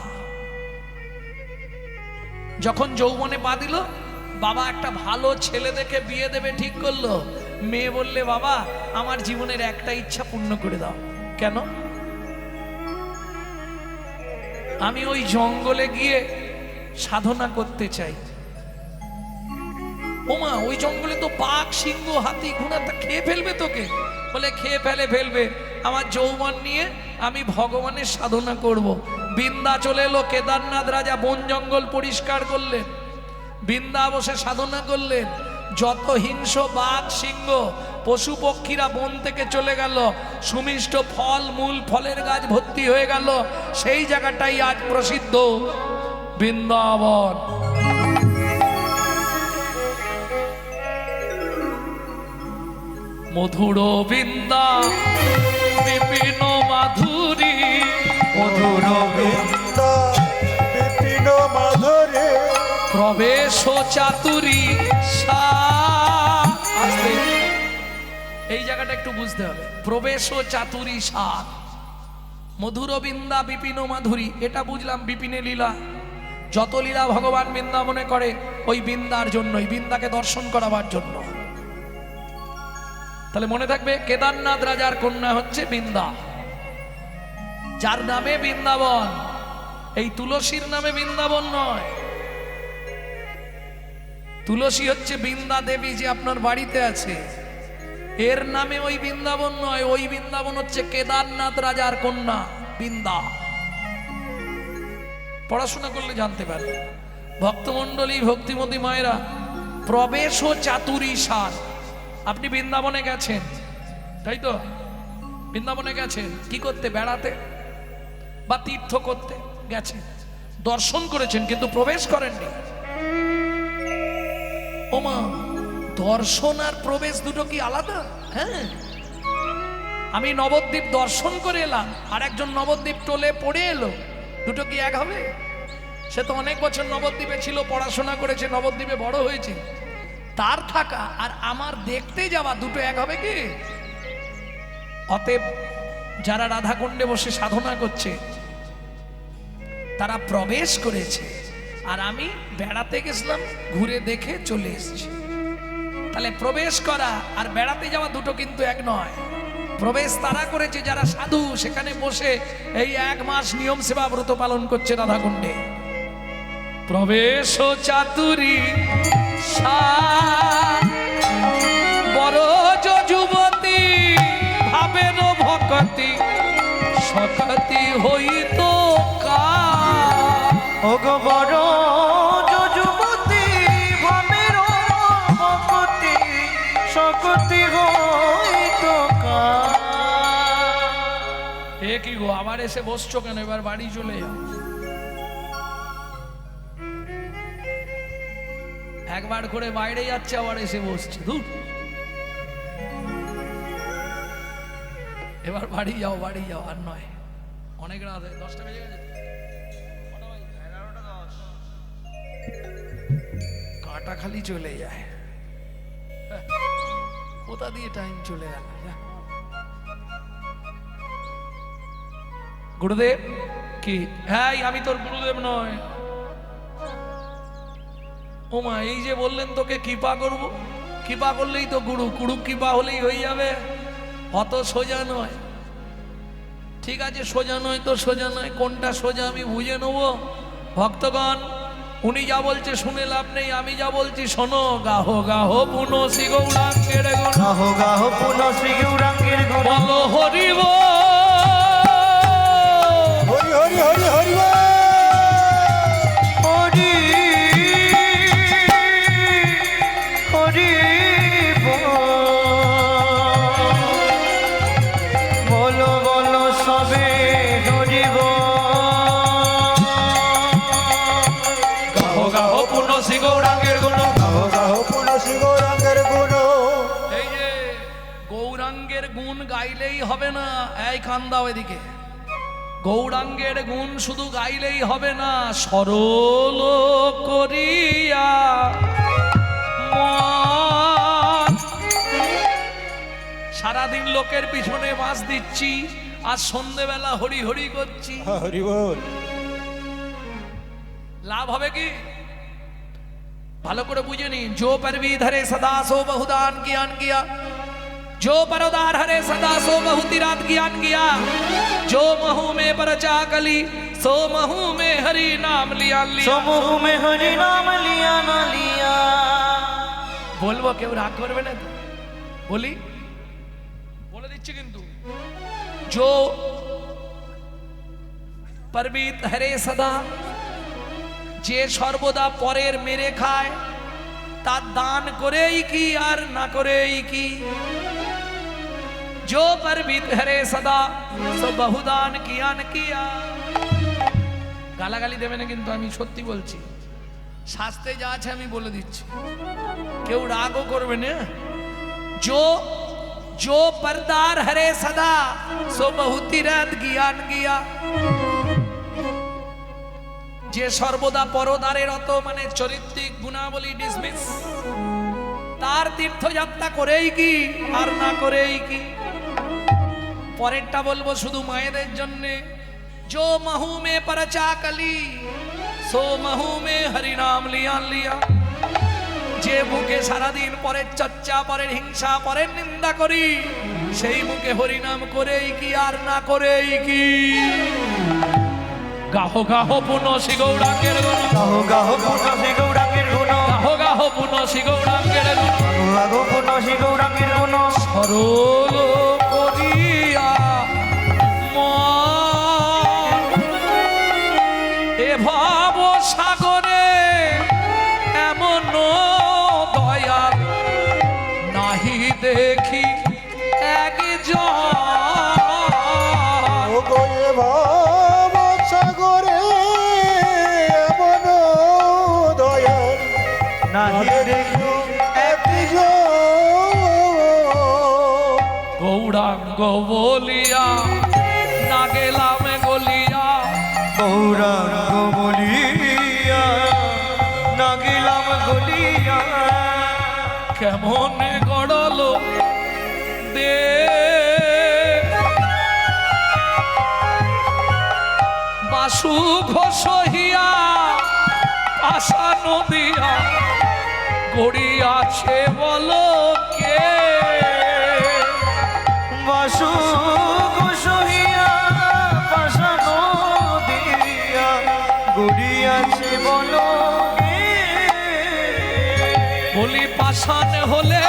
যখন যৌবনে পা দিল, বাবা একটা ভালো ছেলে দেখে বিয়ে দেবে ঠিক করলো। মেয়ে বললে, বাবা আমার জীবনের একটা ইচ্ছা পূর্ণ করে দাও। কেন? আমি ওই জঙ্গলে গিয়ে সাধনা করতে চাই। ওমা, ওই জঙ্গলে তো বাঘ, সিংহ, হাতি, ঘোড়া, তা খেয়ে ফেলবে তোকে। বলে খেয়ে ফেলবে, আমার যৌবন নিয়ে আমি ভগবানের সাধনা করব। বৃন্দা চলে এলো, কেদারনাথ রাজা বন জঙ্গল পরিষ্কার করলেন, বৃন্দা বসে সাধনা করলেন। যত হিংস্র বাঘ, সিংহ, পশু পক্ষীরা বন থেকে চলে গেল, সুমিষ্ট ফল মূল, ফলের গাছ ভর্তি হয়ে গেল। সেই জায়গাটাই আজ প্রসিদ্ধ বৃন্দাবন। মধুর বৃন্দা বিপিন মাধুরী, মধুর বৃন্দা বিপিন মাধুরী, প্রবেশ চাতুরী সা। আস্তে, এই জায়গাটা একটু বুঝতে হবে। প্রবেশ চাতুরী সা, মধুর বৃন্দা বিপিন মাধুরী, এটা বুঝলাম বিপিনে লীলা। যত লীলা ভগবান বৃন্দাবনে করে ওই বৃন্দার জন্যই, বৃন্দাকে দর্শন করাবার জন্য। তাহলে মনে থাকবে, কেদারনাথ রাজার কন্যা হচ্ছে বৃন্দা, যার নামে বৃন্দাবন। এই তুলসীর নামে বৃন্দাবন নয়। তুলসী হচ্ছে বৃন্দা দেবী, যে আপনার বাড়িতে আছে, এর নামে ওই বৃন্দাবন নয়। ওই বৃন্দাবন হচ্ছে কেদারনাথ রাজার কন্যা বৃন্দা। পড়াশোনা করলে জানতে পারবে। ভক্তমণ্ডলী, ভক্তিমতী মায়েরা, প্রবেশ ও চাতুরী সার। আপনি বৃন্দাবনে গেছেন, তাই তো? বৃন্দাবনে গেছেন কি করতে? বেড়াতে বা তীর্থ করতে গেছেন, দর্শন করেছেন, কিন্তু প্রবেশ করেননি। ওমা, দর্শন আর প্রবেশ দুটো কি আলাদা? হ্যাঁ, আমি নবদ্বীপ দর্শন করে এলাম, আর একজন নবদ্বীপ টোলে পড়ে এলো, দুটো কি এক হবে? সে তো অনেক বছর নবদ্বীপে ছিল, পড়াশোনা করেছে, নবদ্বীপে বড় হয়েছে। তার থাকা আর আমার দেখতে যাওয়া দুটো এক হবে কি? অতএব যারা রাধাকুণ্ডে বসে সাধনা করছে তারা প্রবেশ করেছে, আর আমি বেড়াতে গেছিলাম, ঘুরে দেখে চলে এসেছি। তাহলে প্রবেশ করা আর বেড়াতে যাওয়া দুটো কিন্তু এক নয়। প্রবেশ তারা করেছে যারা সাধু, সেখানে বসে এই 1 মাস নিয়ম সেবা ব্রত পালন করছে রাধাকুণ্ডে। প্রবেশ চাতুরী বড় যুবতী ভাবের ভকতি সকতি হইত ওগো বড় যুবতী ভাবের ভকতি সকতি হইত। এ কি গো, আবার এসে বসছো কেন? এবার বাড়ি চলে যাও। একবার করে বাইরে যাচ্ছে আবার এসে বসছে। ধুর, এবার বাড়ি যাও, বাড়ি যাও, আর নয়, অনেক রাত হয়, 10টা বেজে গেছে। কাটা খালি চলে যায়, কোথা দিয়ে টাইম চলে গেল। গুরুদেব কি? হ্যাঁ, আমি তোর গুরুদেব নয়। ও মা, এই যে বললেন তোকে কৃপা করব, কৃপা করলেই তো গুরু, গুরু কৃপা হলেই হয়ে যাবে, অত সোজা নয়। ঠিক আছে, সোজা নয় তো সোজা নয়, কোনটা সোজা আমি বুঝে নেব। ভক্তগণ, উনি যা বলছে শুনে লাভ নেই, আমি যা বলছি শোনো। গাহো গাহো পুনো শ্রী গৌরাঙ্গের গুণ, গাহো গাহো পুনঃ শ্রী গৌরাঙ্গের গুণ, বলো হরি বল। হরি হরি হরি হরি বল। হরি হরি বলো বলো সবে হরি গাহো গাহো পুনো শ্রী গৌরাঙ্গের গুণ। গাহো গাহো পুনঃ শ্রী গৌরাঙ্গের গুণ। এই যে গৌরাঙ্গের গুণ গাইলেই হবে না, এই কান দাও এদিকে। গৌরাঙ্গের গুণ শুধু গাইলেই হবে না, সরল করিয়া মন। সারাদিন লোকের পিছনে বাঁশ দিচ্ছি, আর সন্ধেবেলা হরি হরি করছি, হরি বল। লাভ হবে কি? ভালো করে বুঝে নিন। जो परवी धरे सदा सो बहुदान ज्ञान किया, जो परोदार हरे सदा सो बहुतिरात ज्ञान किया, जो महू में परचा कली सो महू में हरि नाम लिया लिया। সমূহ মে হরি নাম লিয়া না লিয়া। বলবো, কেউ রাগ করবে না তো? বলি, বলে দিচ্ছি কিন্তু। जो परवीत हरे सदा, যে সর্বদা পরের মেরে খায়, তার দান করেই কি আর না করেই কি। जो परवीत हरे सदा सो बहुदान कियान किया। গালাগালি দেবে না কিন্তু, আমি সত্যি বলছি, শাস্ত্রে যা আছে আমি বলে দিচ্ছি, কেউ রাগও করবে না। जो जो परदार हरे सदा सो बहुतिरत ज्ञान किया। যে সর্বদা পরদারের অত মানে চরিত্রিক গুণাবলী ডিসমিস, তার তীর্থযাত্রা করেই কি আর না করেই কি। পরেরটা বলবো শুধু মায়েদের জন্যে। जो महू में परचा कली सो महू में हरि नाम लिया लिया। যে মুখে সারাদিন পরের চর্চা, পরের হিংসা, পরের নিন্দা করি, সেই মুখে হরিনাম করেই কি আর না করেই কি। গাহো গাহো পুনো শ্রী গৌরাঙ্গের গুণ, গাহো গাহো পুনঃ শ্রী গৌরাঙ্গের গুণ, গাহো গাহো পুনো শ্রী গৌরাঙ্গের গুণ। গাহো পুনঃ শ্রী গৌরাঙ্গের গুণ, সরল করিয়া মন, এ ভাব সাগরে এমন দয়াল নাহি দেখি একজন। ও গো এ ভাব সাগরে এমন দয়াল নাহি দেখি একজন। গৌরাঙ্গ বলিয়া না গেলাম গলিয়া, গৌরাঙ্গ বলিয়া না গেলাম গলিয়া। কেমন গড়ল দে বাসু ঘোষহিয়া আশা নদিয়া গড়িয়াছে বলো কে। বাসু ঘোষহিয়া পাশান দিয়া গড়িয়াছে বলো কে। বলি পাষাণ হলে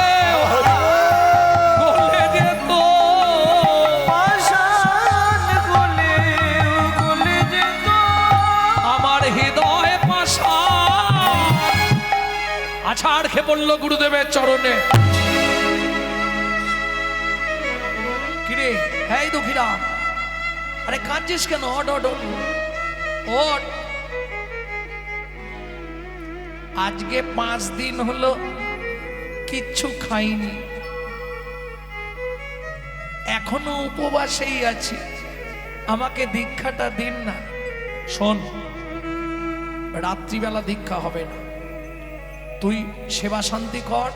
গলে যেত, পাশান গলে গলে যেত। আমার হৃদয় পাষাণ। আছাড় খেয়ে পড়লো গুরুদেবের চরণে। কিরে, হ্যাঁ দুঃখীরা, আরে কাঁদছিস কেন? ওট ওট ওট ওট। আজকে 5 দিন হলো কিচ্ছু খাইনি, এখনো উপবাসেই আছি, আমাকে দীক্ষাটা দিন না। শোন, রাত্রিবেলা দীক্ষা হবে না, তুই সেবা শান্তি কর,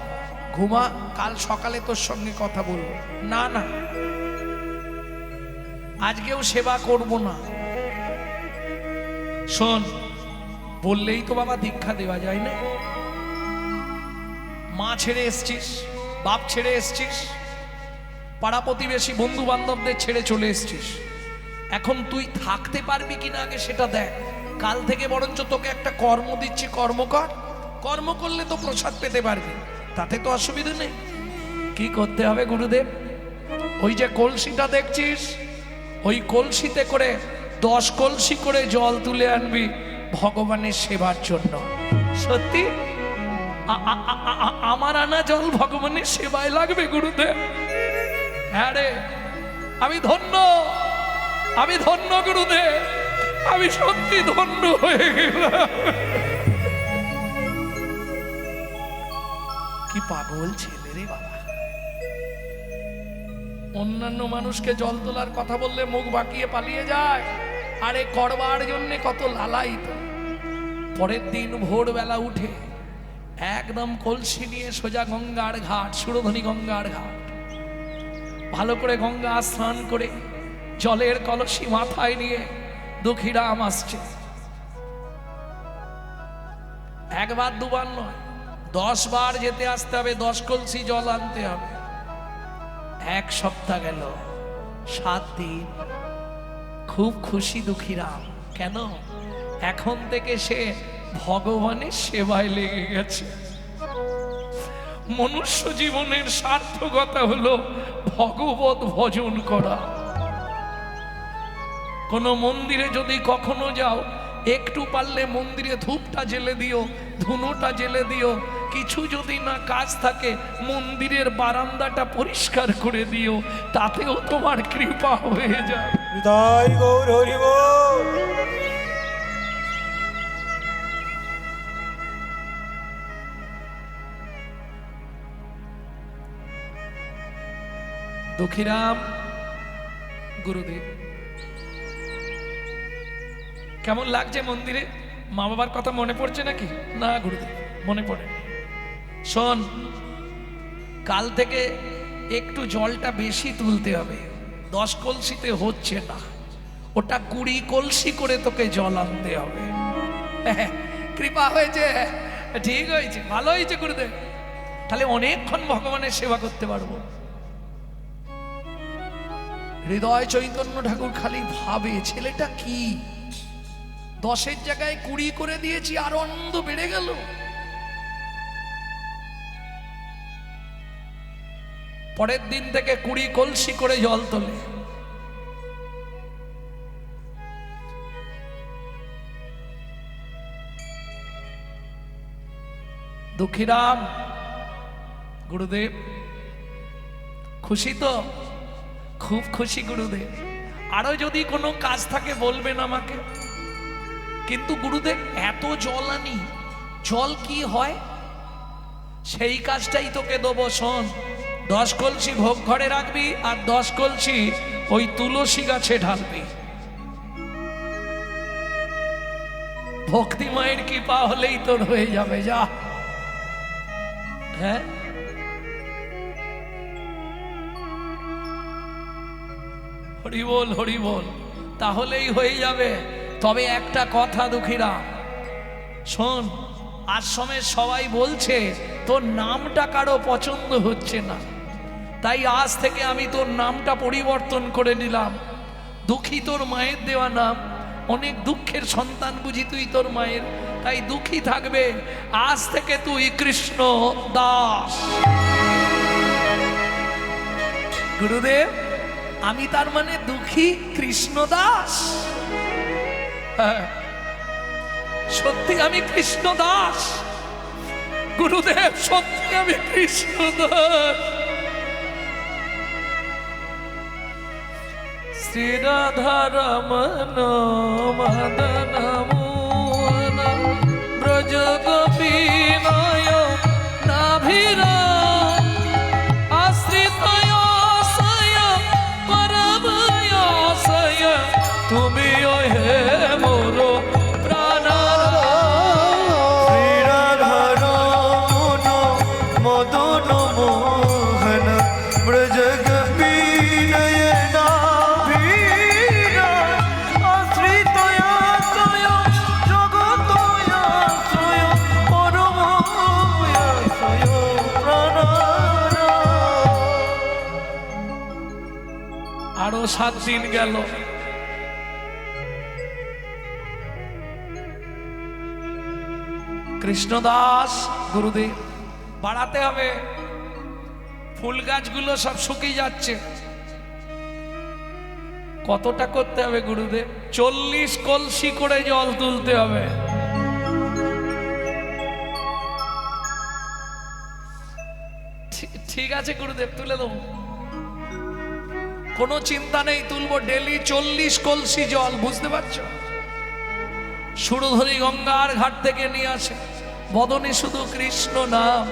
ঘুমা, কাল সকালে তোর সঙ্গে কথা বলবো। না না, আজকেও সেবা করব না। শোন, বললেই তো বাবা দীক্ষা দেওয়া যায় না। মা ছেড়ে এসছিস, বাপ ছেড়ে এসছিস, পাড়া প্রতিবেশী বন্ধু বান্ধবদের ছেড়ে চলে এসছিস, এখন তুই থাকতে পারবি কিনা আগে সেটা দেখ। কাল থেকে বরঞ্চ তোকে একটা কর্ম দিচ্ছি, কর্ম কর, কর্ম করলে তো প্রসাদ পেতে পারবি, তাতে তো অসুবিধা নেই। কি করতে হবে গুরুদেব? ওই যে কলসিটা দেখছিস, ওই কলসিতে করে 10 কলসি করে জল তুলে আনবি ভগবানের সেবার জন্য। সত্যি আমার আনা জল ভগবানের সেবায় লাগবে গুরুদেব। হ্যাঁ রে, আমি ধন্য, আমি ধন্য গুরুদেব, আমি সত্যি ধন্য হয়ে গেলাম। কি পাগল ছেলে রে বাবা! অন্যান্য মানুষকে জল তোলার কথা বললে মুখ বাঁকিয়ে পালিয়ে যায়, আরে করবার জন্য কত লালায়িত। পরের দিন ভোরবেলা উঠে একদম কলসি নিয়ে সোজা গঙ্গার ঘাট, সুরধনী গঙ্গার ঘাট, ভালো করে গঙ্গা স্নান করে জলের কলসি মাথায় নিয়ে দুঃখীরাম আসছে। একবার দুবার নয়, 10 বার যেতে আসতে হবে, 10 কলসি জল আনতে হবে। 1 সপ্তাহ গেল, 7 দিন, খুব খুশি দুঃখীরাম। কেন? এখন থেকে সে ভগবানের সেবায় লেগে গেছে। মনুষ্য জীবনের সার্থকতা হলো ভগবত ভজন করা। কোন মন্দিরে যদি কখনো যাও, একটু পারলে মন্দিরে ধূপটা জেলে দিও, ধুনোটা জেলে দিও। কিছু যদি না কাজ থাকে, মন্দিরের বারান্দাটা পরিষ্কার করে দিও, তাতেও তোমার কৃপা হয়ে যায়। হৃদয় গৌর হরি বল। দুঃখীরাম, গুরুদেব কেমন লাগছে মন্দিরে? মা বাবার কথা মনে পড়ছে নাকি? না গুরুদেব, মনে পড়ে। শোন, কাল থেকে একটু জলটা বেশি তুলতে হবে, 10 কলসিতে হচ্ছে না, ওটা 20 কলসি করে তোকে জল আনতে হবে। কৃপা হয়েছে, ঠিক হয়েছে, ভালো হয়েছে গুরুদেব, তাহলে অনেকক্ষণ ভগবানের সেবা করতে পারবো। হৃদয় চৈতন্য ঠাকুর খালি ভাবে, ছেলেটা কি 10-এর জায়গায় 20 করে দিয়েছি, আর আনন্দ বেড়ে গেল। পরের দিন থেকে 20 কলসি করে জল তোলে। দুঃখীরাম, গুরুদেব খুশি তো? খুব খুশি গুরুদেব, আরো যদি কোনো কাজ থাকে বলবেন আমাকে। কিন্তু গুরুদেব এত জল আনি, জল কি হয় সেই কাজটাই তোকে দেবো। শোন, 10 কলসি ভোগ ঘরে রাখবি, আর 10 কলসি ওই তুলসী গাছে ঢালবি। ভক্তি মায়ের কৃপা হলেই তোর হয়ে যাবে। যা, হ্যাঁ হরি বল, হরি বল, তাহলেই হয়ে যাবে। তবে একটা কথা দুঃখীরাম, শোন, আশ্রমের সবাই বলছে তোর নামটা কারো পছন্দ হচ্ছে না, তাই আজ থেকে আমি তোর নামটা পরিবর্তন করে নিলাম। দুঃখী তোর মায়ের দেওয়া নাম, অনেক দুঃখের সন্তান বুঝি তুই তোর মায়ের, তাই দুঃখী থাকবে। আজ থেকে তুই কৃষ্ণ দাস। গুরুদেব, আমি তার মানে দুঃখী কৃষ্ণ দাস? হ্যাঁ, সত্যি আমি কৃষ্ণ দাস। গুরুদেব, সত্যি আমি কৃষ্ণ দাস। শ্রী রাধা রমন মদন মোহন ব্রজ গোপী আরো 7 দিন গেল। কৃষ্ণদাস গুরুদেব বাড়াতে হবে, ফুল গাছগুলো সব শুকিয়ে যাচ্ছে। কতটা করতে হবে গুরুদেব? 40 কলসি করে জল তুলতে হবে। ঠিক আছে গুরুদেব, তুলে দেবো, কোনো চিন্তা নেই, তুলবো ডেলি 40 কলসি জল। বুঝতে পারছো? সুরধরি গঙ্গার ঘাট থেকে নিয়ে আসে, বদনে শুধু কৃষ্ণ নাম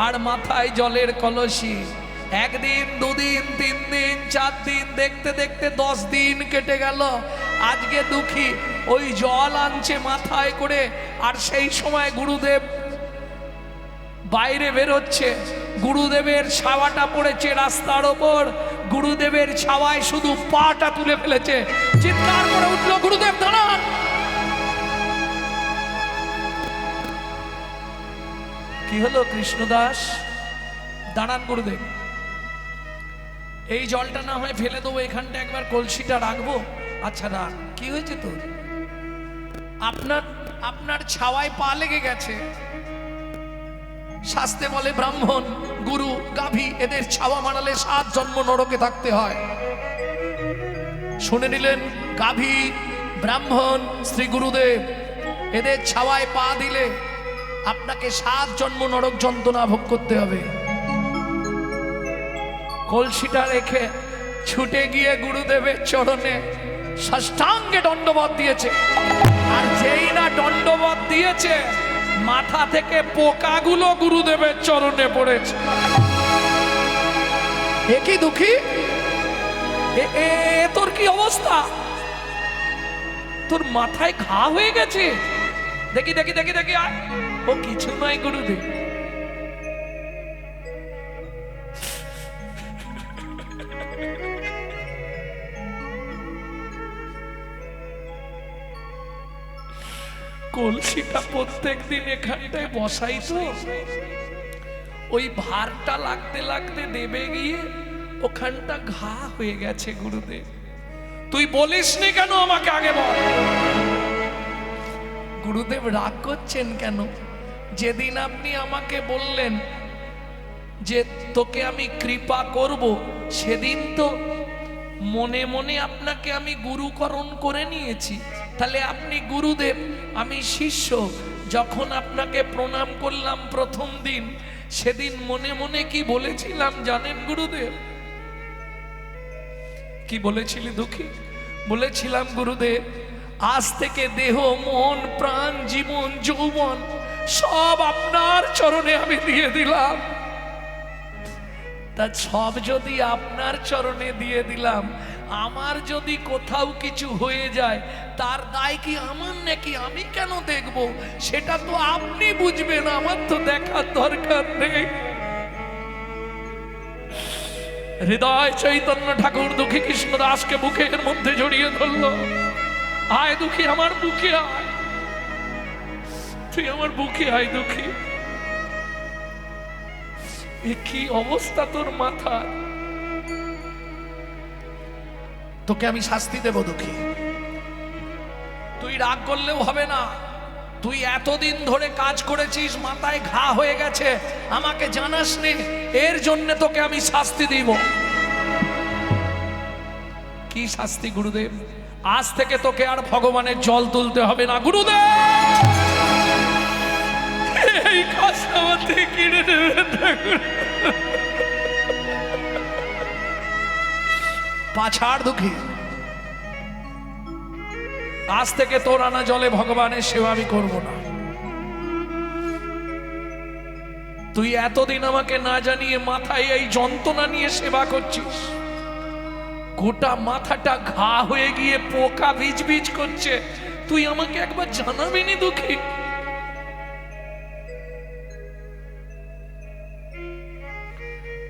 আর মাথায় জলের কলসি। 1 দিন 2 দিন 3 দিন 4 দিন, দেখতে দেখতে 10 দিন কেটে গেল। আজকে দুঃখী ওই জল আনছে মাথায় করে, আর সেই সময় গুরুদেব বাইরে বেরোচ্ছে। গুরুদেবের ছাওয়াটা পড়েছে রাস্তার ওপর, গুরুদেবের ছাওয়ায় শুধু পাটা তুলে ফেলেছে। চিৎকার করে উঠলো, গুরুদেব দাঁড়ান। কি হলো কৃষ্ণদাস? দাঁড়ান গুরুদেব, এই জলটা না হয় ফেলে দেবো, এখানটা একবার কলসিটা রাখবো। আচ্ছা রাখ। কি হয়েছে তোর? আপনার ছাওয়ায় পা লেগে গেছে। শাস্ত্রে বলে ব্রাহ্মণ, গুরু, গাভী এদের ছাওয়া মারালে 7 জন্ম নরকে থাকতে হয়। শুনে নিলেন? গাভী, ব্রাহ্মণ, শ্রী গুরুদেব এদের ছাওয়ায় পা দিলে আপনাকে 7 জন্ম নরক যন্ত্রণা ভোগ করতে হবে। কলসিটা রেখে ছুটে গিয়ে গুরুদেবের চরণে সাষ্টাঙ্গে দণ্ডবত দিয়েছে। আর যেই না দণ্ডবত দিয়েছে, মাথা থেকে পোকাগুলো গুরুদেবের চরণে পড়েছে। এ কি দুঃখী, তোর কি অবস্থা? তোর মাথায় ঘা হয়ে গেছে? দেখি দেখি দেখি দেখি। ও কিছু নয় গুরুদেব, কলসিটা প্রত্যেকদিন এখানটায় বসাই তো, ওই ভারটা লাগতে লাগতে দেবে গিয়ে ওখানটা ঘা হয়ে গেছে গুরুদেব। তুই বলিসনি কেন আমাকে আগে বল। গুরুদেব রাগ করছেন কেন? যেদিন আপনি আমাকে বললেন যে তোকে আমি কৃপা করব, সেদিন তো মনে মনে আপনাকে আমি গুরুকরণ করে নিয়েছি। তাহলে আপনি গুরুদেব, আমি শিষ্য। যখন আপনাকে প্রণাম করলাম প্রথম দিন, সেদিন মনে মনে কি বলেছিলাম জানেন গুরুদেব? কি বলেছিলি দুঃখী? বলেছিলাম গুরুদেব, আজ থেকে দেহ, মন, প্রাণ, জীবন, যৌবন সব আপনার চরণে আমি দিয়ে দিলাম। তা সব যদি আপনার চরণে দিয়ে দিলাম, আমার যদি কোথাও কিছু হয়ে যায়, তার দায় কি আমার নাকি? আমি কেন দেখব? সেটা তো আপনি বুঝবেন, আমার তো দেখার দরকার নেই। হৃদয় চৈতন্য ঠাকুর দুঃখী কৃষ্ণদাসকে বুকের মধ্যে জড়িয়ে ধরল। আয় দুঃখী, আমার বুকে আয়, তুই আমার বুকে আয় দুঃখী। এ কি অবস্থা তোর মাথা? তোকে আমি শাস্তি দেব দুঃখী, তুই রাগ করলেও হবে না। তুই এতদিন ধরে কাজ করেছিস, মাথায় ঘা হয়ে গেছে, আমাকে জানাসনি, এর জন্য তোকে আমি শাস্তি দিব। কি শাস্তি গুরুদেব? আজ থেকে তোকে আর ভগবানের জল তুলতে হবে না গুরুদেব। এই কাজ আমার থেকে কিনে নেবেন না পাছাড় দুঃখী। আজ থেকে তোর আনা জলে ভগবানের সেবা আমি করব না। তুই এতদিন আমাকে না জানিয়ে মাথায় এই যন্ত্রণা নিয়ে সেবা করছিস, গোটা মাথাটা ঘা হয়ে গিয়ে পোকা বীজ বীজ করছে, তুই আমাকে একবার জানাবিনি দুঃখী?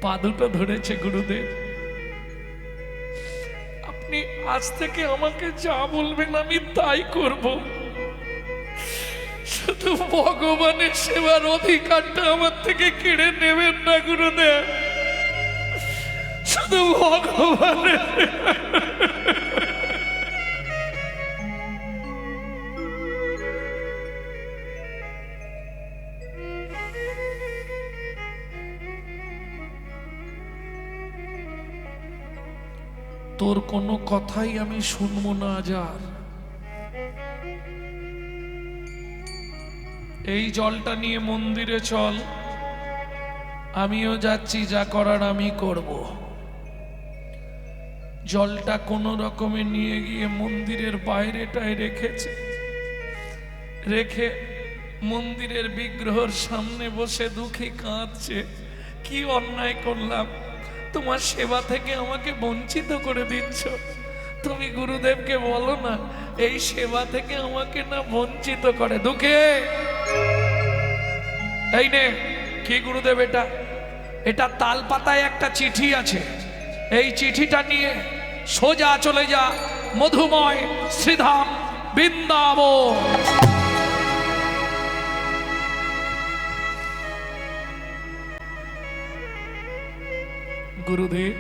পা দুটো ধরেছে গুরুদেব, আপনি আজ থেকে আমাকে যা বলবেন আমি তাই করব। শুধু ভগবানের সেবার অধিকারটা আমার থেকে কেড়ে নেবেন না গুরুদেব। শুধু ভগবানের। তোর কোনো কথাই আমি শুনবো না যার। এই জলটা নিয়ে মন্দিরে চল, আমিও যাচ্ছি, যা করার আমি করব। জলটা কোনো রকমে নিয়ে গিয়ে মন্দিরের বাইরেটায় রেখেছে, রেখে মন্দিরের বিগ্রহের সামনে বসে দুঃখী কাঁদছে। কি অন্যায় করলাম, তোমার সেবা থেকে আমাকে বঞ্চিত করে দিচ্ছ। তুমি গুরুদেবকে বলো না এই সেবা থেকে আমাকে না বঞ্চিত করে। দুঃখে এই নে, কি গুরুদেব এটা? এটা তাল পাতায় একটা চিঠি আছে, এই চিঠিটা নিয়ে সোজা চলে যা মধুময় শ্রীধাম বৃন্দাবন। গুরুদেব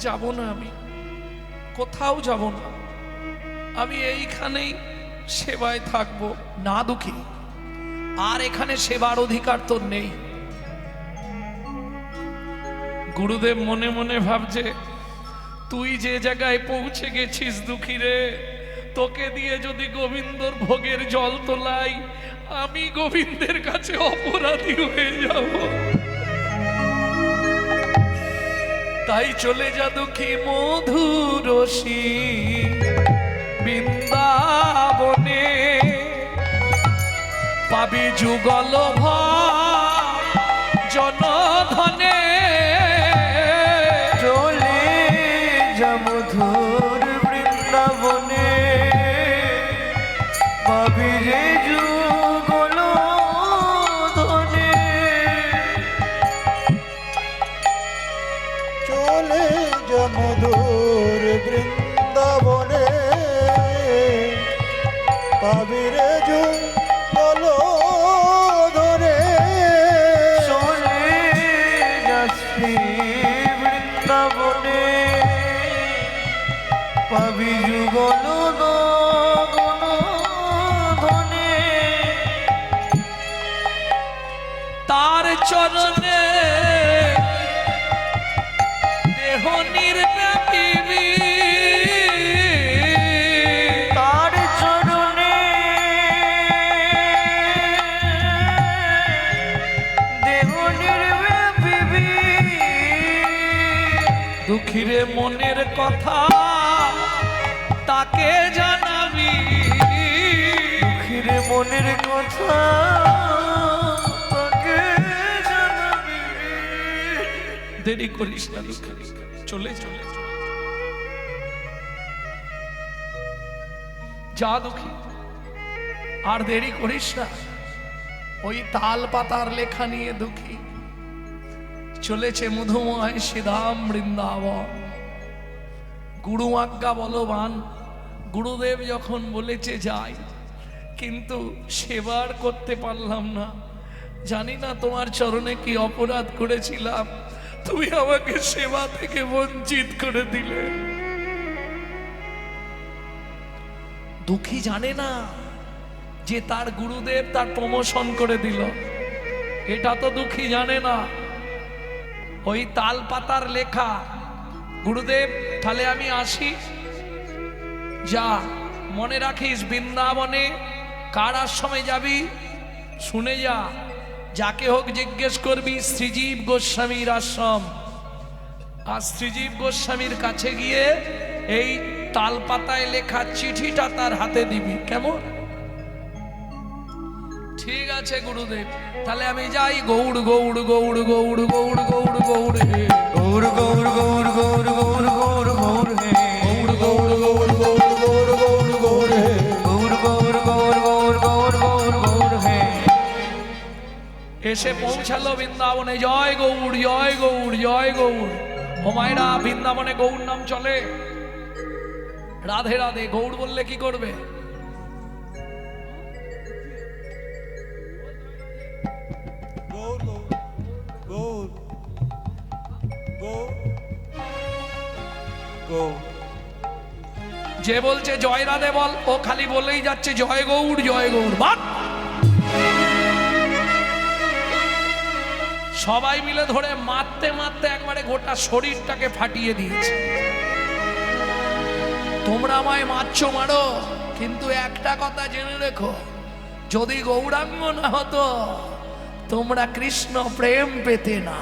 যাব না, আমি কোথাও যাব না, আমি এইখানেই সেবায় থাকবো। না দুঃখী, আর এখানে সেবার অধিকার তোর নেই। গুরুদেব মনে মনে ভাবছে তুই যে জায়গায় পৌঁছে গেছিস দুঃখী রে, তোকে দিয়ে যদি গোবিন্দর ভোগের জল তোলাই, আমি গোবিন্দের কাছে অপরাধী হয়ে যাব। তাই চলে যা দুঃখী মধুরসী বৃন্দাবনে, পাবি যুগল জনধনে। চলে যা মধুর বৃন্দাবনে, পাবি রে যুগল ধনে। চলে যা মধুর বৃন্দাবনে, পাবি রে যুগল ধনে। চলে যা শ্রী বৃন্দাবনে, পাবি যুগল ধনে। তার চরণে দেহ নির্ব্যাপিবি, তার চরণে দেহ নির্ব্যাপিবি। দুঃখীরে মনের কথা তাকে জানাবি, দুঃখীরে মনের কথা তাকে জানাবি। দেরি করিস না দুঃখী, চলে চলে যা দুঃখী, আর দেরি করিস না। ওই তাল পাতার লেখা নিয়ে দুঃখী চলেছে মধুময় শ্রীধাম বৃন্দাবন। গুরু আজ্ঞা বলবান, গুরুদেব যখন বলেছে যাই, কিন্তু সেবার করতে পারলাম না। জানি না তোমার চরণে কি অপরাধ করেছিলাম, তুমি আমাকে সেবা থেকে বঞ্চিত করে দিলে। দুঃখী জানে না যে তার গুরুদেব তার প্রমোশন করে দিল, এটা তো দুঃখী জানে না। ওই তাল পাতার লেখা, গুরুদেব তাহলে আমি আসি, যা মনে রাখিস বৃন্দাবনে কার আশ্রমে যাবি শুনে যা, যাকে হোক জিজ্ঞেস করবি শ্রীজীব গোস্বামীর আশ্রম। আর শ্রীজীব গোস্বামীর কাছে গিয়ে এই তাল পাতায় লেখা চিঠিটা তার হাতে দিবি, কেমন? ঠিক আছে গুরুদেব, তাহলে আমি যাই। গৌড় গৌড় গৌড় গৌড় গৌড় গৌড় গৌড় হে, গৌর গৌর গৌর গৌর গৌর গৌর গৌর হে, গৌড় গৌড় গৌড় গৌড় গৌড় গৌড় গৌড় হে, গৌর গৌর গৌর গৌর গৌর গৌর গৌর হে। এসে পৌঁছালো বৃন্দাবনে। জয় গৌড় জয় গৌড় জয় গৌড়। ও মায়েরা, বৃন্দাবনে গৌড় নাম চলে। রাধে রাধে গৌড় বললে কি করবে? গৌর গৌর গৌর গো গো যে বলছে জয় রাধে বল, ও খালি বলেই যাচ্ছে জয় গৌড় জয় গৌড়। বাদ, সবাই মিলে ধরে মারতে মারতে একবারে গোটা শরীরটাকে ফাটিয়ে দিয়েছে। তোমরা আমায় মারছো মারো, কিন্তু একটা কথা জেনে রেখো, যদি গৌরাঙ্গ না হতো তোমরা কৃষ্ণ প্রেম পেতে না।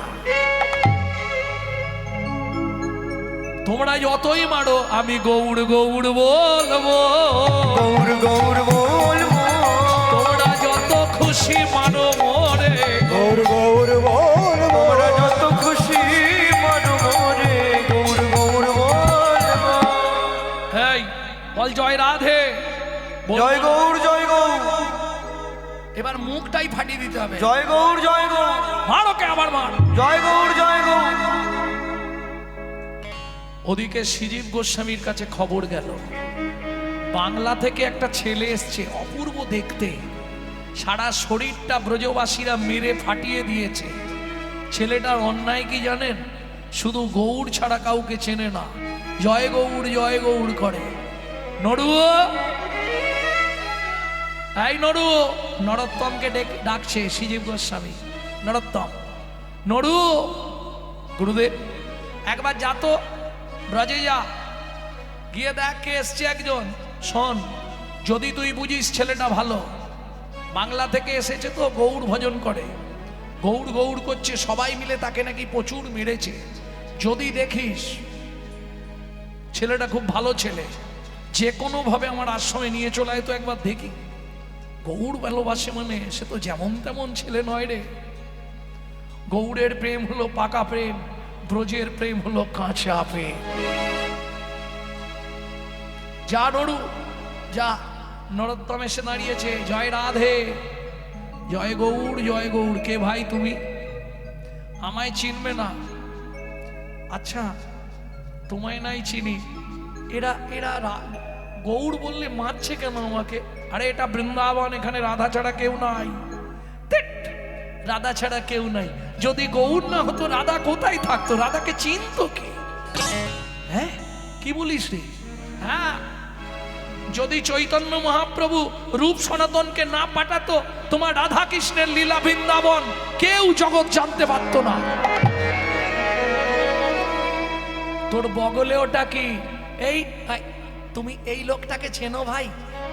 তোমরা যতই মারো আমি গৌড় গৌড় বলবো, গৌর গৌর বলবো। তোমরা যত খুশি মারো মোরে, গৌর গৌর বলবো। তোমরা যত খুশি মারো মোরে, গৌর গৌর বলবো। এই বল জয় রাধে, বল। জয় গৌর জয় গৌর, এবার মুখটাই ফাটিয়ে দিতে হবে। জয় গৌর জয় গৌর, মারো কে আবার মার। জয় গৌর জয় গৌর। ওদিকে শ্রীজীব গোস্বামীর কাছে খবর গেল, বাংলা থেকে একটা ছেলে এসছে, অপূর্ব দেখতে, সারা শরীরটা ব্রজবাসীরা মেরে ফাটিয়ে দিয়েছে। ছেলেটার অন্যায় কি জানেন? শুধু গৌড় ছাড়া কাউকে চেনে না, জয় গৌড় করে। নড়ু, এই নড়ু, নরোত্তমকে ডাকছে শ্রীজীব গোস্বামী। নরোত্তম, নড়ু, গুরুদেব একবার যা তো ব্রজে যা, গিয়ে দেখ কে এসছে একজন। শোন, যদি তুই বুঝিস ছেলেটা ভালো, বাংলা থেকে এসেছে তো গৌড় ভজন করে, গৌড় গৌড় করছে, সবাই মিলে তাকে নাকি প্রচুর মেরেছে। যদি দেখিস ছেলেটা খুব ভালো ছেলে, যে কোনো ভাবে আমার আশ্রমে নিয়ে চলে আয় তো একবার দেখি। গৌড় ভালোবাসে মানে সে তো যেমন তেমন ছেলে নয় রে। গৌড়ের প্রেম হলো পাকা প্রেম, ব্রজের প্রেম হলো কাঁচা প্রেম। যা নড়ু যা। নরোত্তম এসে দাঁড়িয়েছে, জয় রাধে, জয় গৌড়। কে ভাই তুমি? আমায় চিনবে না? আচ্ছা তোমায় নাই চিনি। এরা গৌড় বললে মারছে কেন আমাকে? আরে এটা বৃন্দাবন, এখানে রাধা ছাড়া কেউ নাই। রাধা ছাড়া কেউ নাই। যদি গৌড় না হতো রাধা কোথায় থাকতো? রাধাকে চিনতো কে? হ্যাঁ কি বলিস রে? হ্যাঁ, যদি চৈতন্য মহাপ্রভু রূপ সনাতনকে না পাঠাতো, তোমার রাধা কৃষ্ণের লীলা বৃন্দাবন কেউ জগৎ জানতে পারতো না। তোর বগলে ওটা কি? এই তুমি এই লোকটাকে চেনো ভাই?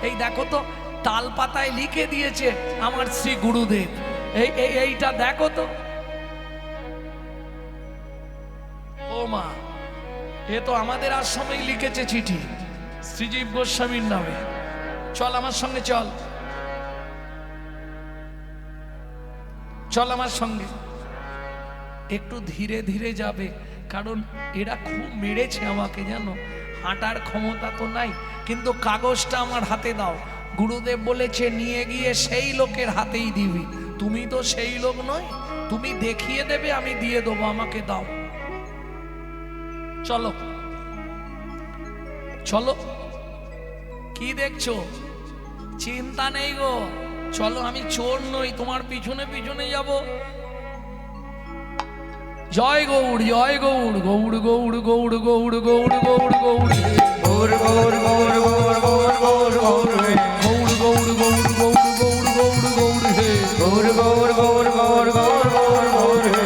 এই দেখো তো, তাল পাতায় লিখে দিয়েছে আমার শ্রী গুরুদেব। এইটা দেখো তো। ও মা, এ তো আমাদের আশ্রমেই লিখেছে চিঠি শ্রীজীব গোস্বামীর নামে। চল আমার সঙ্গে, চল চল আমার সঙ্গে। একটু ধীরে ধীরে যাবে, কারণ এরা খুব মেরেছে আমাকে, জানো। হাঁটার ক্ষমতা তো নাই, কিন্তু কাগজটা আমার হাতে দাও। গুরুদেব বলেছে নিয়ে গিয়ে সেই লোকের হাতেই দিবি। তুমি তো সেই লোক নয়, তুমি দেখিয়ে দেবে, আমি দিয়ে দেবো, আমাকে দাও। চলো চলো, কি দেখছো? চিন্তা নেই গো, চলো। আমি চোর নই, তোমার পিছনে পিছনে যাব। জয় গৌড় গৌড় গৌড় গৌড় গৌড় গৌড় গৌড় গৌড় গৌড় গৌর গৌর গৌর গৌর গৌর গৌর গৌর হে, গৌড় গৌড় গৌড় গৌড় গৌড় গৌড় গৌড় হে, গৌর গৌর গৌর গৌর গৌর গৌর গৌর হে।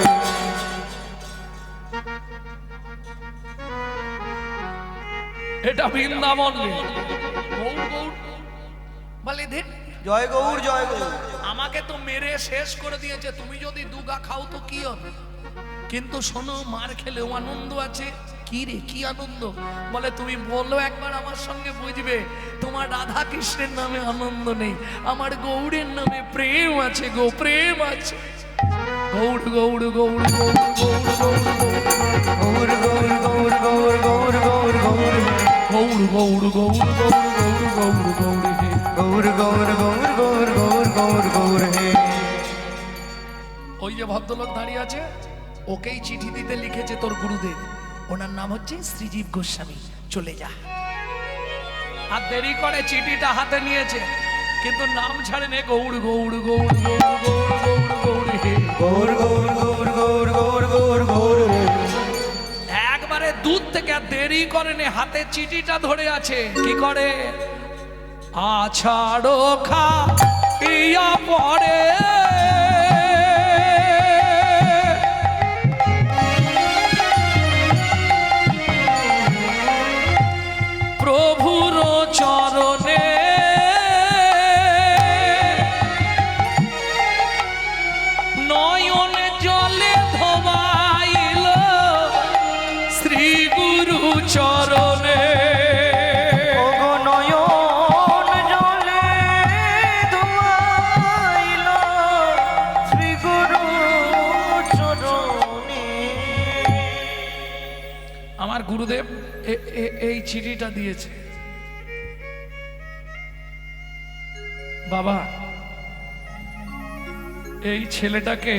এটা বৃন্দাবন রে। গৌড় গৌড় বলে ধের, জয় গৌর জয় গৌর। আমাকে তো মেরে শেষ করে দিয়েছে। তুমি যদি দুগা খাও তো কি হবে? কিন্তু শোনো, মার খেলেও আনন্দ আছে। কি রে, কি আনন্দ? বলে তুমি বলো একবার আমার সঙ্গে, বুঝবে। তোমার রাধা কৃষ্ণের নামে আনন্দ নেই, আমার গৌড়ের নামে প্রেম আছে গো, প্রেম আছে। গৌড় গৌড় গৌড় গৌড় গৌড় গৌড় গৌর গৌর গৌর গৌর গৌর গৌর গৌর হে, গৌড় গৌড় গৌড় গৌড় গৌড় গৌড় গৌড় হে, গৌর গৌর গৌর গৌর গৌর গৌর গৌর হে। ওই যে ভদ্রলোক দাঁড়িয়ে আছে, ওকেই চিঠি দিতে লিখেছে তোর গুরুদেব। ওনার নাম হচ্ছে শ্রীজীব গোস্বামী। চলে যা। আর দেরি করে চিঠিটা হাতে নিয়েছে, কিন্তু নাম ছাড়েনে। গৌড় গৌড় গৌড় গৌড় গৌড় গৌড় গৌড় হে, গৌর গৌর গৌর গৌর গৌর গৌর গৌর হে, এবারে দূর থেকে আর দেরি করেনি, হাতে চিঠিটা ধরে আছে, কি করে আছাড়ো খা ইয়া পড়ে প্রভুর চরণে নয়ন জলে ধোবাইল শ্রী গুরু চরণে। ওগো নয়ন জলে ধোয়াইল শ্রী গুরু চরণে। আমার গুরুদেব এই চিঠিটা দিয়েছে। বাবা, এই ছেলেটাকে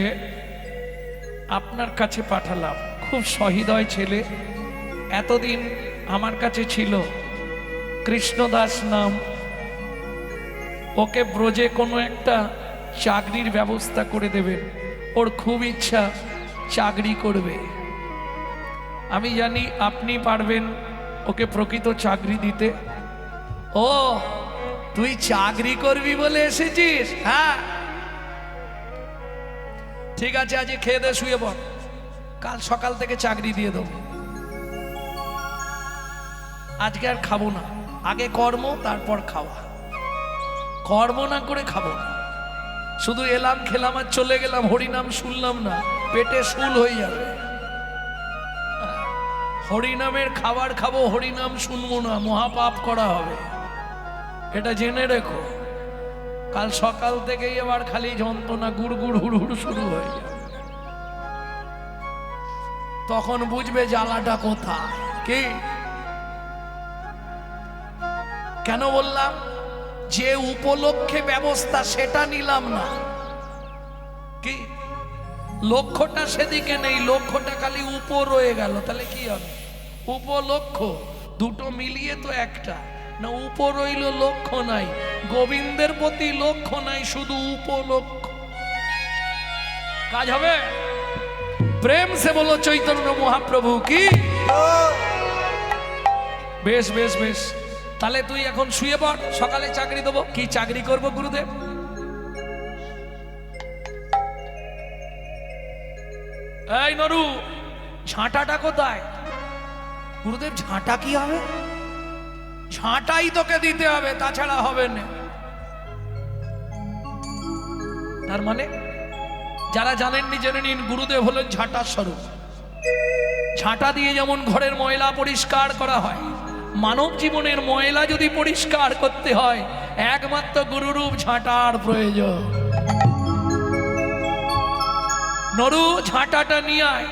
আপনার কাছে পাঠালাম, খুব সহৃদয় ছেলে, এতদিন আমার কাছে ছিল, কৃষ্ণদাস নাম। ওকে ব্রজে কোনো একটা চাকরির ব্যবস্থা করে দেবেন, ওর খুব ইচ্ছা চাকরি করবে। আমি জানি আপনি পারবেন ওকে প্রকৃত চাকরি দিতে। ও, তুই চাকরি করবি বলে এসেছিস? হ্যাঁ, ঠিক আছে, আজ খেয়ে দে, শুয়ে পড়, কাল সকাল থেকে চাকরি দিয়ে দেবো। আজকে আর খাবো না, আগে কর্ম তারপর খাওয়া। কর্ম না করে খাবো না, শুধু এলাম খেলাম আর চলে গেলাম, হরিনাম শুনলাম না, পেটে শুল হয়ে যাবে। হরিনামের খাবার খাবো, হরিনাম শুনবো না, মহাপাপ করা হবে, এটা জেনে রেখো। কাল সকাল থেকেই আবার খালি যন্ত্রণা, গুড় গুড় হুড় হুড় শুরু হয়ে যাবে, তখন বুঝবে জ্বালাটা কোথায়। কি কেন বললাম? যে উপলক্ষে ব্যবস্থা সেটা নিলাম না, কি লক্ষ্যটা সেদিকে নেই, লক্ষ্যটা খালি উপর রয়ে গেল, তাহলে কি হবে? উপলক্ষ দুটো মিলিয়ে তো একটা না, উপর রইল লক্ষ্য নাই, গোবিন্দের প্রতি লক্ষ্য নাই, শুধু উপলক্ষ। কাজ হবে? প্রেম সে বলো চৈতন্য মহাপ্রভু কি। বেশ বেশ বেশ, তাহলে তুই এখন শুয়ে পড়, সকালে চাকরি দেবো। কি চাকরি করব গুরুদেব? এই নরু, ঝাঁটাটা কোথায়? গুরুদেব ঝাঁটা কি হবে? ঝাঁটাই তোকে দিতে হবে, তাছাড়া হবে না। তার মানে যারা জানেননি জেনে নিন, গুরুদেব হলেন ঝাঁটার স্বরূপ। ঝাঁটা দিয়ে যেমন ঘরের ময়লা পরিষ্কার করা হয়, মানব জীবনের ময়লা যদি পরিষ্কার করতে হয়, একমাত্র গুরুরূপ ঝাঁটার প্রয়োজন। নরু, ঝাঁটাটা নিয়ে আয়।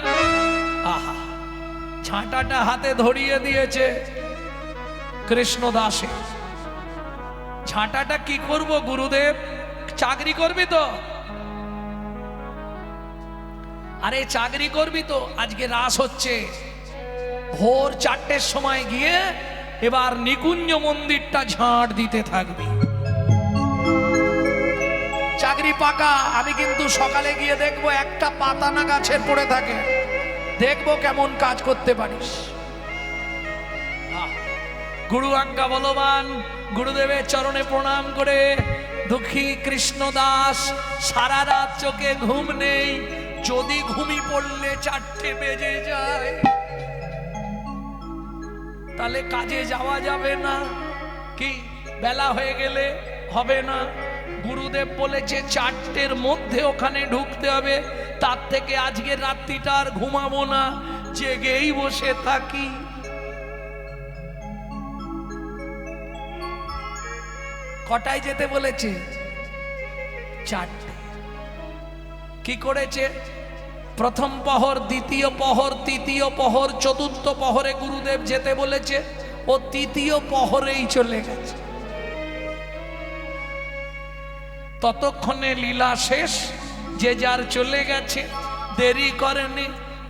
আহা, ঝাঁটাটা হাতে ধরিয়ে দিয়েছে কৃষ্ণদাসে। ঝাঁটাটা কি করব গুরুদেব? চাকরি করবি তো? আরে চাকরি করবি তো? আজকে রাস হচ্ছে, ভোর 4টের সময় গিয়ে এবার নিকুঞ্জ মন্দিরটা ঝাঁট দিতে থাকবি। চাকরি পাকা। আমি কিন্তু সকালে গিয়ে দেখবো একটা পাতা না গাছের পড়ে থাকে, দেখবো কেমন কাজ করতে পারিস। গুরু আজ্ঞা বলবান, গুরুদেবের চরণে প্রণাম করে দুঃখী কৃষ্ণদাস সারা রাত চোখে ঘুম নেই। যদি ঘুমি পড়লে 4টে বেজে যায়, তাহলে কাজে যাওয়া যাবে না। কি বেলা হয়ে গেলে হবে না। গুরুদেব বলেছে 4টের মধ্যে ওখানে ঢুকতে হবে, তার থেকে আজকের রাত্রিটা আর ঘুমাবো না, জেগেই বসে থাকি। কটায় যেতে বলেছে? 4টে। কি করেছে? প্রথম প্রহর, দ্বিতীয় প্রহর, তৃতীয় প্রহর, চতুর্থ প্রহরে গুরুদেব যেতে বলেছে, ও তৃতীয় প্রহরেই চলে গেছে। ততক্ষণে লীলা শেষ, যে যার চলে গেছে, দেরি করেনি।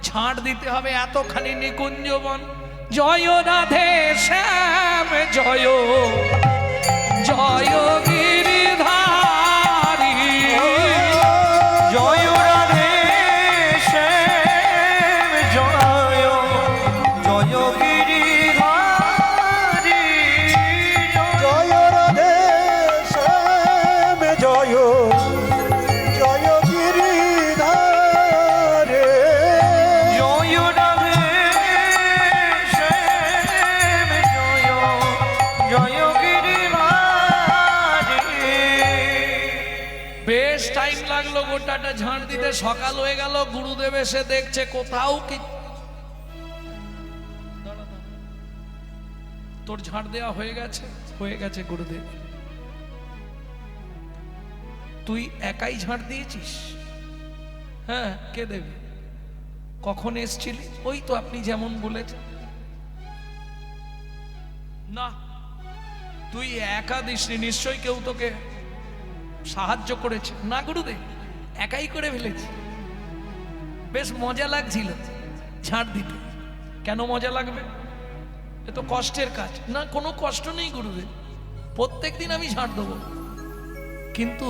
ঝাঁট দিতে হবে এতখানি নিকুঞ্জবন। জয় রাধে শ্যাম জয়, জয় গিরিধারী, জয় রাধে শ্যাম জয়, জয় জয় গিরিধারী জয় রাধে শ্যাম জয় জয় গিরিধারে জয় রাধে শ্যাম জয় জয় গিরিধারী। বেশ টাইম লাগলো গোটাটা ঝাড় দিতে, সকাল হয়ে গেল। গুরুদেব এসে দেখছে কোথাও কি, তোর ঝাড় দেওয়া হয়ে গেছে? হয়ে গেছে গুরুদেব। তুই একাই ঝাড় দিয়েছিস? হ্যাঁ। কে দেবে? কখন এসছিলি? ওই তো আপনি যেমন বলেছেন। না, তুই একা দিসনি, নিশ্চয়ই কেউ তোকে সাহায্য করেছে। না গুরুদেব, একাই করে ফেলেছি। বেশ মজা লাগছিল ঝাড় দিতে। কেন মজা লাগবে? এ তো কষ্টের কাজ। না, কোনো কষ্ট নেই গুরুদেব, প্রত্যেকদিন আমি ঝাড় দেবো। কিন্তু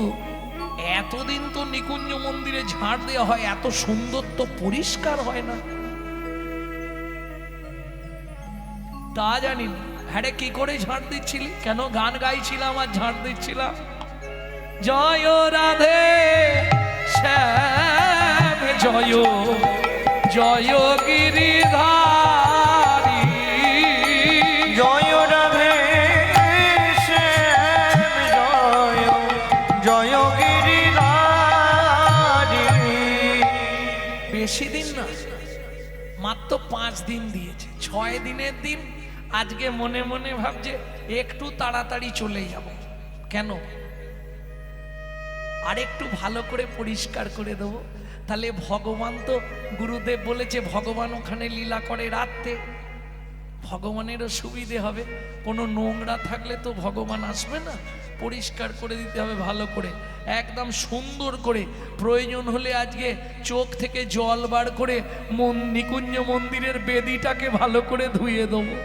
এতদিন তো নিকুঞ্জ মন্দিরে ঝাড় দেওয়া হয়, এত সুন্দর তো পরিষ্কার হয় না। তা জানি না। হ্যাঁ, কি করে ঝাড় দিচ্ছিলি? কেন গান গাইছিলাম আর ঝাড় দিচ্ছিলাম? জয় রাধে শ্যাম জয় জয় গিরিধারী জয় রাধে শ্যাম জয় জয় গিরিধারী। বেশি দিন না, মাত্র 5 দিন দিয়েছে। 6 দিনের দিন আজকে মনে মনে ভাবছে একটু তাড়াতাড়ি চলে যাব। কেন? আর একটু ভালো করে পরিষ্কার করে দেবো। তাহলে ভগবান তো, গুরুদেব বলেছে ভগবান ওখানে লীলা করে রাত্রে, ভগবানেরও সুবিধে হবে। কোনো নোংরা থাকলে তো ভগবান আসবে না, পরিষ্কার করে দিতে হবে ভালো করে, একদম সুন্দর করে। প্রয়োজন হলে আজকে চোখ থেকে জল বার করে নিকুঞ্জ মন্দিরের বেদিটাকে ভালো করে ধুয়ে দেবো।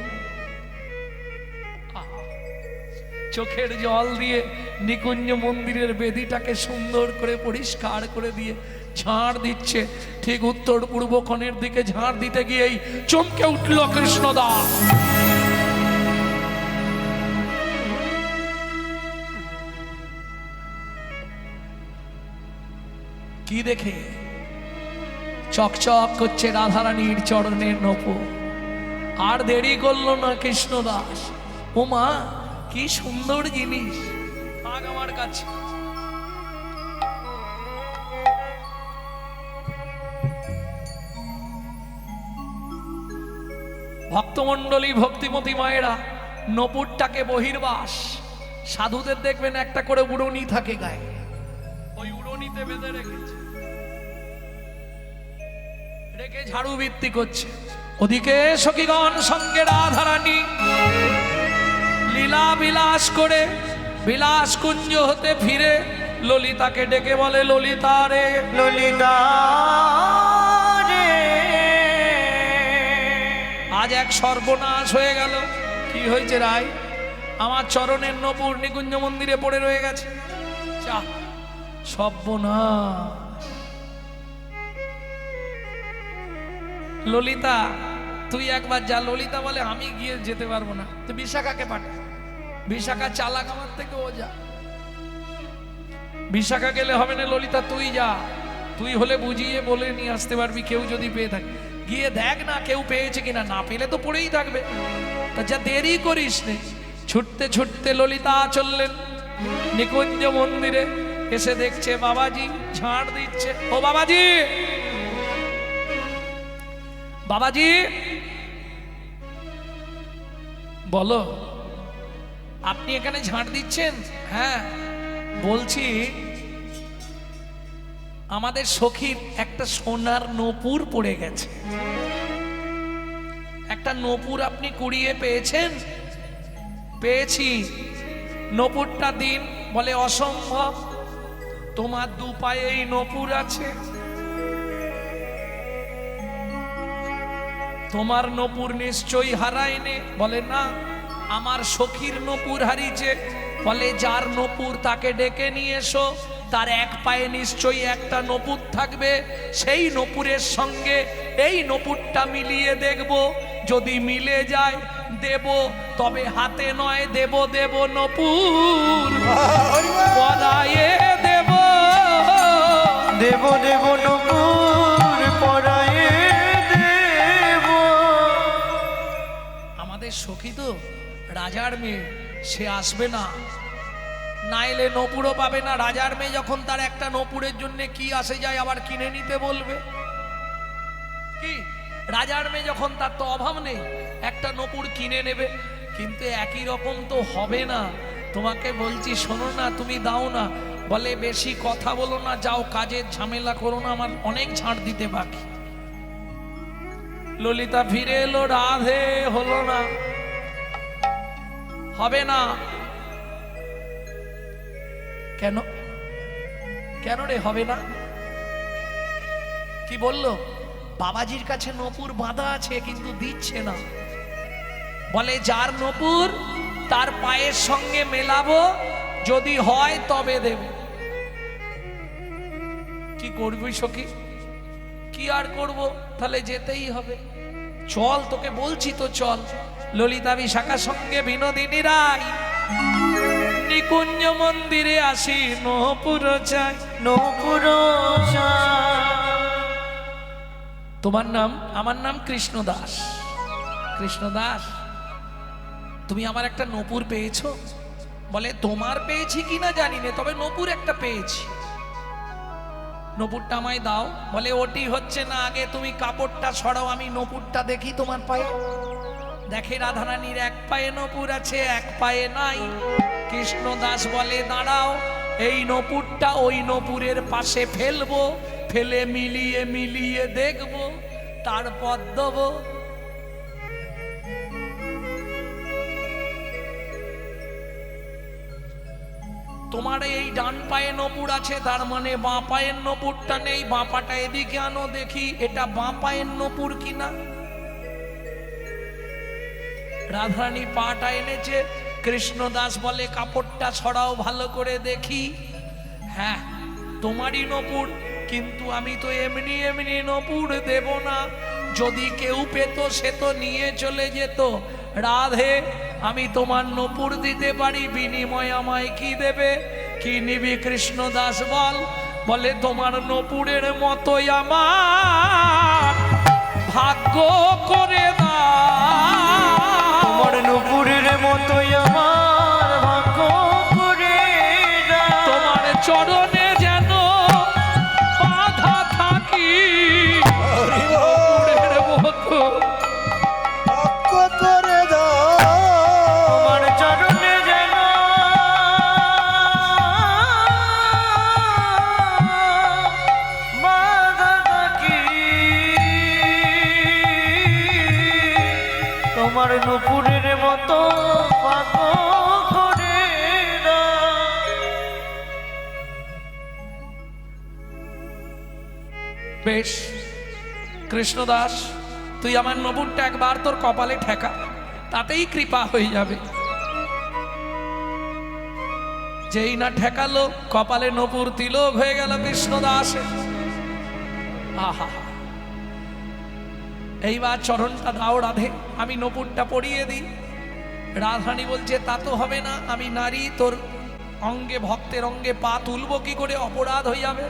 চোখের জল দিয়ে নিকুঞ্জ মন্দিরের বেদিটাকে সুন্দর করে পরিষ্কার করে দিয়ে ঝাড় দিচ্ছে। ঠিক উত্তর পূর্ব কোণের দিকে ঝাড় দিতে গিয়েই চমকে উঠল কৃষ্ণদাস। কি দেখে? চকচক করছে রাধারানীর চরণের নূপুর। আর দেরি করলো না কৃষ্ণদাস। ও মা, কি সুন্দর জিনিস, থাক আমার কাছে। ভক্তমণ্ডলী, ভক্তিমতী মায়েরা, নপুরটাকে বহির্বাস। সাধুদের দেখবেন একটা করে উড়নি থাকে গায়ে, ওই উড়নিতে বেঁধে রেখেছে, রেখে ঝাড়ু বৃত্তি করছে। ওদিকে সখীগণ সঙ্গে রাধারানী লীলা বিলাস করে বিলাস কুঞ্জ হতে ফিরে ললিতাকে ডেকে বলে, ললিতা রে, ললিতা রে, আজ এক সর্বনাশ হয়ে গেল। কি হয়েছে রায়? আমার চরণের নূপুর নিকুঞ্জ মন্দিরে পড়ে রয়ে গেছে। যা, সর্বনাশ। ললিতা, তুই একবার যা। ললিতা বলে, আমি গিয়ে যেতে পারবো না, তুই বিশাখাকে পাঠা। বিশাখা চালাক আমার থেকে, ও যা। বিশাখা গেলে হবে না, ললিতা তুই যা। তুই হলে বুঝিয়ে বলে নিয়ে আসতে পারবি, কেউ যদি পেয়ে থাকে। গিয়ে দেখ না কেউ পেয়েছে কিনা, না পেলে তো পড়েই থাকবে। তা যা, দেরি করিস নে। ছুটতে ছুটতে ললিতা চললেন নিকুঞ্জ মন্দিরে। এসে দেখছে বাবাজি ঝাড় দিচ্ছে। ও বাবাজি, বাবাজি বলো, আপনি এখানে ঝাড় দিচ্ছেন? হ্যাঁ, বলছি আমাদের সখীর একটা সোনার নূপুর পড়ে গেছে। একটা নূপুর আপনি কুড়িয়ে পেয়েছেন? পেয়েছি। নূপুরটা দিন। বলে, অসম্ভব, তোমার 2 পায়ে এই নূপুর আছে, তোমার নূপুর নিশ্চয়ই হারায়নি। বলে, না, আমার সখীর নূপুর হারিয়েছে। বলে, যার নূপুর তাকে ডেকে নিয়ে এসো, তার 1 পায়ে নিশ্চয়ই একটা নূপুর থাকবে। সেই নূপুরের সঙ্গে এই নূপুরটা মিলিয়ে দেখব যদি মিলে যায় দেব, তবে হাতে নয় দেব দেব নপুর পরায়ে দেব। দেব দেব নপুর পরায়ে দেব। আমাদের সখী তো রাজার মেয়ে, সে আসবে না, না এলে নপুরও পাবে না। রাজার মেয়ে যখন তার একটা নপুরের জন্য কি আসে যায় আবার কিনে নিতে বলবে কি? রাজার মেয়ে যখন তার তো অভাব নেই, একটা নপুর কিনে নেবে। কিন্তু একই রকম তো হবে না। তোমাকে বলছি শোনো না, তুমি দাও না। বলে বেশি কথা বলো না, যাও কাজের ঝামেলা করো না, আমার অনেক ঝাড় দিতে বাকি। ললিতা ফিরে এলো, রাধে হলো না, হবে না। কেন কেন রে হবে না? কি বললো? বাবাজির কাছে নপুর বাঁধা আছে কিন্তু দিচ্ছে না। বলে যার নপুর তার পায়ের সঙ্গে মেলাবো, যদি হয় তবে দেব। কি করবি সখী? কি আর করব, তাহলে যেতেই হবে। চল, তোকে বলছি তো চল। ললিতা বিশাখার সঙ্গে বিনোদিনী রায় নিকুঞ্জ মন্দিরে আসি, নপুর চাই নপুর তোমার নাম? আমার নাম কৃষ্ণ দাস। কৃষ্ণ দাস, তুমি আমার একটা নপুর পেয়েছো? বলে তোমার পেয়েছি কিনা জানি না, তবে নপুর একটা পেয়েছি। নপুরটা আমায় দাও। বলে ওটি হচ্ছে না, আগে তুমি কাপড়টা সরাও, আমি নপুরটা দেখি তোমার পায়ে। দেখে রাধারানীর এক পায়ে নপুর আছে, এক পায়ে নাই। কৃষ্ণ দাস বলে দাঁড়াও, এই নপুরটা ওই নপুরের পাশে ফেলবো, ফেলে মিলিয়ে মিলিয়ে দেখবো, তারপর দেবো। তোমার এই ডান পায়ে নপুর আছে, তার মানে বাঁ পায়ের নপুরটা নেই। বাঁ পাটা এদিকে আনো দেখি, এটা বাঁ পায়ের নপুর কিনা। রাধারানী পাটা এনেছে। কৃষ্ণ দাস বলে কাপড়টা ছড়াও, ভালো করে দেখি। হ্যাঁ, তোমারই নপুর, কিন্তু আমি তো এমনি এমনি নপুর দেব না। যদি কেউ পেত সে তো নিয়ে চলে যেত। রাধে, আমি তোমার নপুর দিতে পারি, বিনিময় আমায় কি দেবে? কি নিবি কৃষ্ণ দাস বল? বলে তোমার নপুরের মতোই আমার ভাগ্য করে দাও। তোমার নপুরের মতোই আমার ভাগ্য করে দাও। তোমার চরণে যেন বাধা থাকি, নপুরের মতো ভাগ্য করে দাও। তোমার চরণে যেন বাধা থাকি, তোমার নপুরের মতো ভাগ্য করে দাও। বেশ কৃষ্ণদাস, তুই আমার নপুরটা একবার তোর কপালে ঠেকা, তাতেই কৃপা হয়ে যাবে। যেই না ঠেকালো, কপালে নপুর তিলক হয়ে গেল কৃষ্ণদাস। আহা, এইবার চরণটা দাও রাধে, আমি নপুরটা পরিয়ে দিই। রাধারানী বলছে তা তো হবে না, আমি নারী, তোর অঙ্গে ভক্তের অঙ্গে পা তুলবো কি করে? অপরাধ হয়ে যাবে।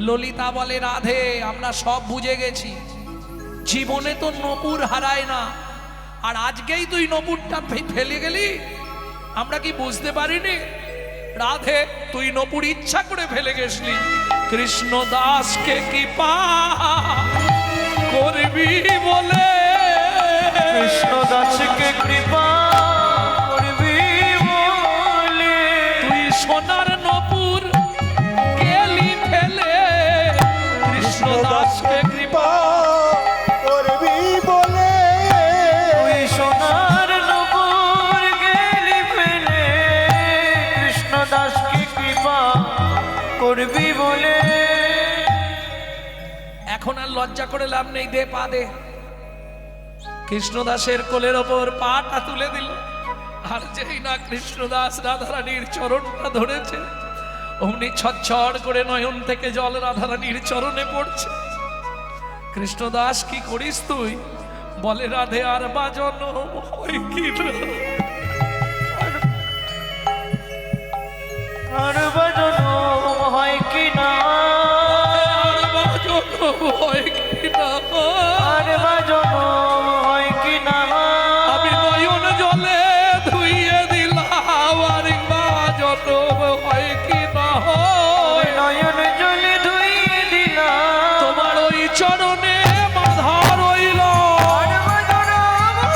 ললিতা বলে রাধে, আমরা সব বুঝে গেছি, জীবনে তো নপুর হারায় না, আর আজকেই তুই নপুরটা ফেলে গেলি, আমরা কি বুঝতে পারিনি? রাধে, তুই নপুর ইচ্ছা করে ফেলে গেছলি। কৃষ্ণ দাসকে কি পা করবি বলে, কৃষ্ণ দাসকে কৃপা করবি বলে, তুই সোনার নপুর গেলি ফেলে। কৃষ্ণ দাসকে কৃপা করবি বলে, তুই সোনার নপুর গেলি ফেলে। কৃষ্ণ দাসকে কৃপা করবি বলে। এখন আর লজ্জা করে লাভ নেই, দে পা দে। কৃষ্ণদাসের কোলের ওপর পাটা তুলে দিল। আর যেই না কৃষ্ণদাস রাধারানীর চরণটা ধরেছে, অমনি ছটছট করে নয়ন থেকে জল রাধারানীর চরণে পড়ছে। কৃষ্ণদাস, কি করিস তুই? বলে রাধে আর বাজানো হয় কি না? আর বাজানো হয় কি না? আর বাজানো হয় কি না? আর বাজানো হয় কি না? আমি নয়ন জলে ধুইয়ে দিলাম আর বাজানো হয় কি না? নয়ন জলে ধুইয়ে দিলাম তোমার ওই চরণে বাঁধা রইল। আর বাজানো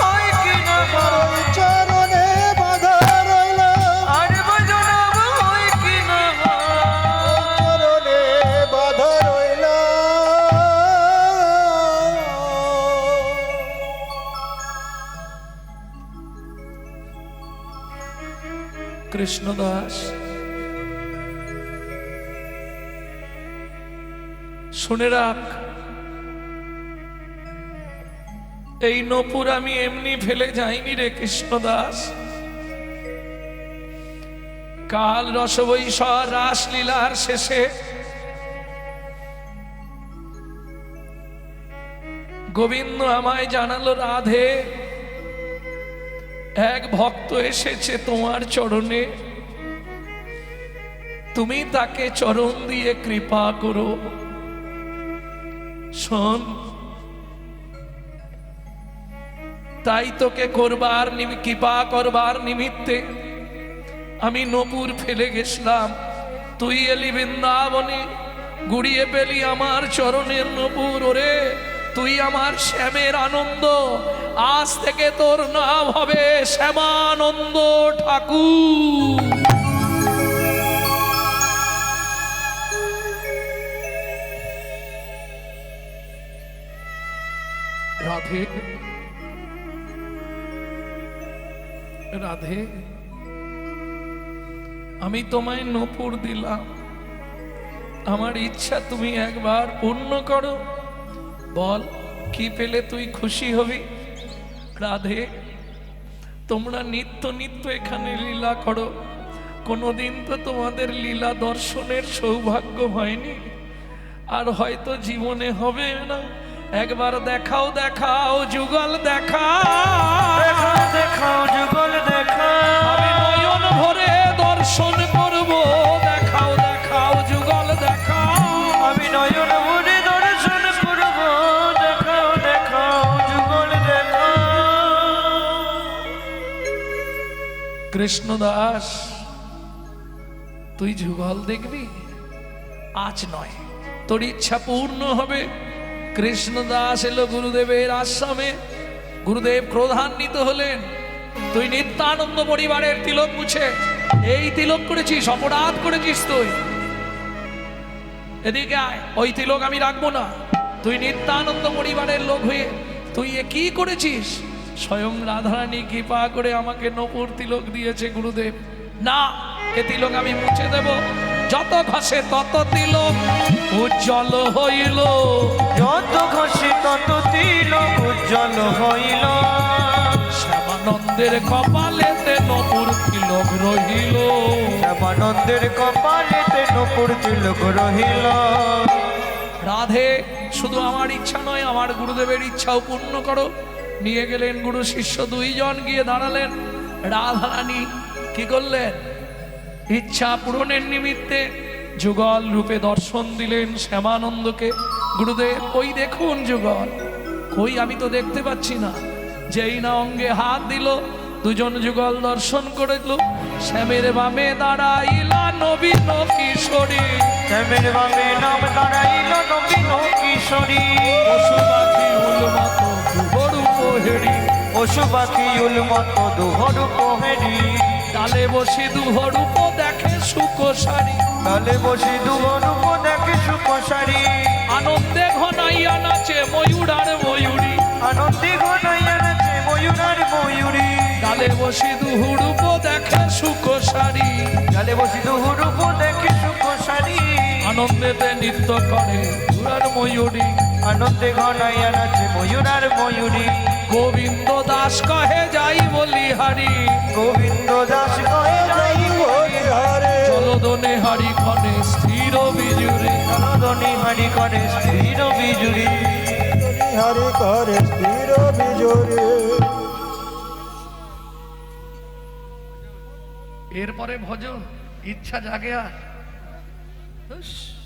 হয় কি না? ওই চরণে বাঁধা রইল, আর বাজানো হয় কি না? চরণে বাঁধা রইল। কৃষ্ণদাস শুনে রাখ, এই নপুর আমি এমনি ফেলে যাইনি রে কৃষ্ণদাস। কাল রসবৈষর রাসলীলার শেষে গোবিন্দ আমায় জানালো, রাধে এক ভক্ত এসেছে তোমার চরণে, তুমি তাকে চরণ দিয়ে কৃপা করো। শোন, তাই তোকে করবার কৃপা করবার নিমিত্তে আমি নপুর ফেলে গেছিলাম। তুই এলি বৃন্দাবনে, গুড়িয়ে পেলি আমার চরণের নপুর। ওরে তুই আমার শ্যামের আনন্দ, আজ থেকে তোর নাম হবে শ্যামানন্দ ঠাকুর। রাধে রাধে, আমি তোমায় নপুর দিলাম, আমার ইচ্ছা তুমি একবার পূর্ণ করো। বল কি পেলে তুই খুশি হবি? রাধে, তোমরা নিত্য নিত্য এখানে লীলা করো, কোনোদিন তো তোমাদের লীলা দর্শনের সৌভাগ্য হয়নি, আর হয়তো জীবনে হবে না। একবার দেখাও দেখাও যুগল দেখাও, দেখাও দেখাও যুগল দেখাও, আমি নয়ন ভরে দর্শন করব। দেখাও দেখাও যুগল দেখাও, আমি নয়ন ভরে দর্শন করব। দেখাও দেখাও যুগল দেখাও। কৃষ্ণদাস তুই যুগল দেখবি? আজ নয়, তোর ইচ্ছা পূর্ণ হবে। কৃষ্ণদাস এলো গুরুদেবের আশ্রমে, গুরুদেব ক্রোধান্বিত হলেন। তুই নিত্যানন্দ পরিবারের তিলক মুছে এই তিলক করেছিস, অপরাধ করেছিস তুই। এদিকে আয়, ওই তিলক আমি রাখবো না। তুই নিত্যানন্দ পরিবারের লোক হয়ে তুই এ কি করেছিস? স্বয়ং রাধারানী কৃপা করে আমাকে নপুর তিলক দিয়েছে গুরুদেব। না, এ তিলক আমি মুছে দেব। যত ঘষে তত তিলক উজ্জ্বল হইল, যত ঘষে তত তিলক উজ্জ্বল হইল। শ্যামানন্দের কপালেতে নপুর তিলক রহিল। শ্যামানন্দের কপালেতে নপুর তিলক রহিল। রাধে, শুধু আমার ইচ্ছা নয়, আমার গুরুদেবের ইচ্ছাও পূর্ণ করো। নিয়ে গেলেন গুরু শিষ্য দুইজন, গিয়ে দাঁড়ালেন। রাধারানী কি করলেন? ইচ্ছা পূরণের নিমিত্তে যুগল রূপে দর্শন দিলেন শ্যামানন্দকে। গুরুদেব ওই দেখুন যুগল। কই, আমি তো দেখতে পাচ্ছি না। যেই না অঙ্গে হাত দিল, দুজন যুগল দর্শন করল। শ্যামের বামে দাঁড়াইলা নবীন কিশোরী, শ্যামের বামে নাম দাঁড়াইল নবীন কিশোরী। পশু পাখি উলমত দুহরু পোহেরি, পশু পাখি উলমত দুহরু পোহেরি। ডালে বসে দুহরূপ দেখে সুকোসারি, ডালে বসে দুহরূপ দেখে সুকোসারি। আনন্দে ঘনাইয়া নাচে ময়ূর আর ময়ূরী, আনন্দে ঘনাইয়া নাচে ময়ূর আর ময়ূরী। ডালে বসে দুহরূপ দেখে সুকোসারি, ডালে বসে দুহরূপ দেখে সুকোসারি। আনন্দেতে নৃত্য করে ময়ূর আর ময়ূরী। আনন্দে ঘনাইয়া নাচে ময়ূর আর ময়ূরী। গোবিন্দ দাস কহে যাই বলিহারি, গোবিন্দ দাস কহে যাই হরিহরে চলদনে হারি ক্ষণে স্থির বিজুরি। জলদনি হারি করে স্থির বিজুরি। হারি করে স্থির বিজোরে। এরপরে ভজন ইচ্ছা জাগে আর হুস।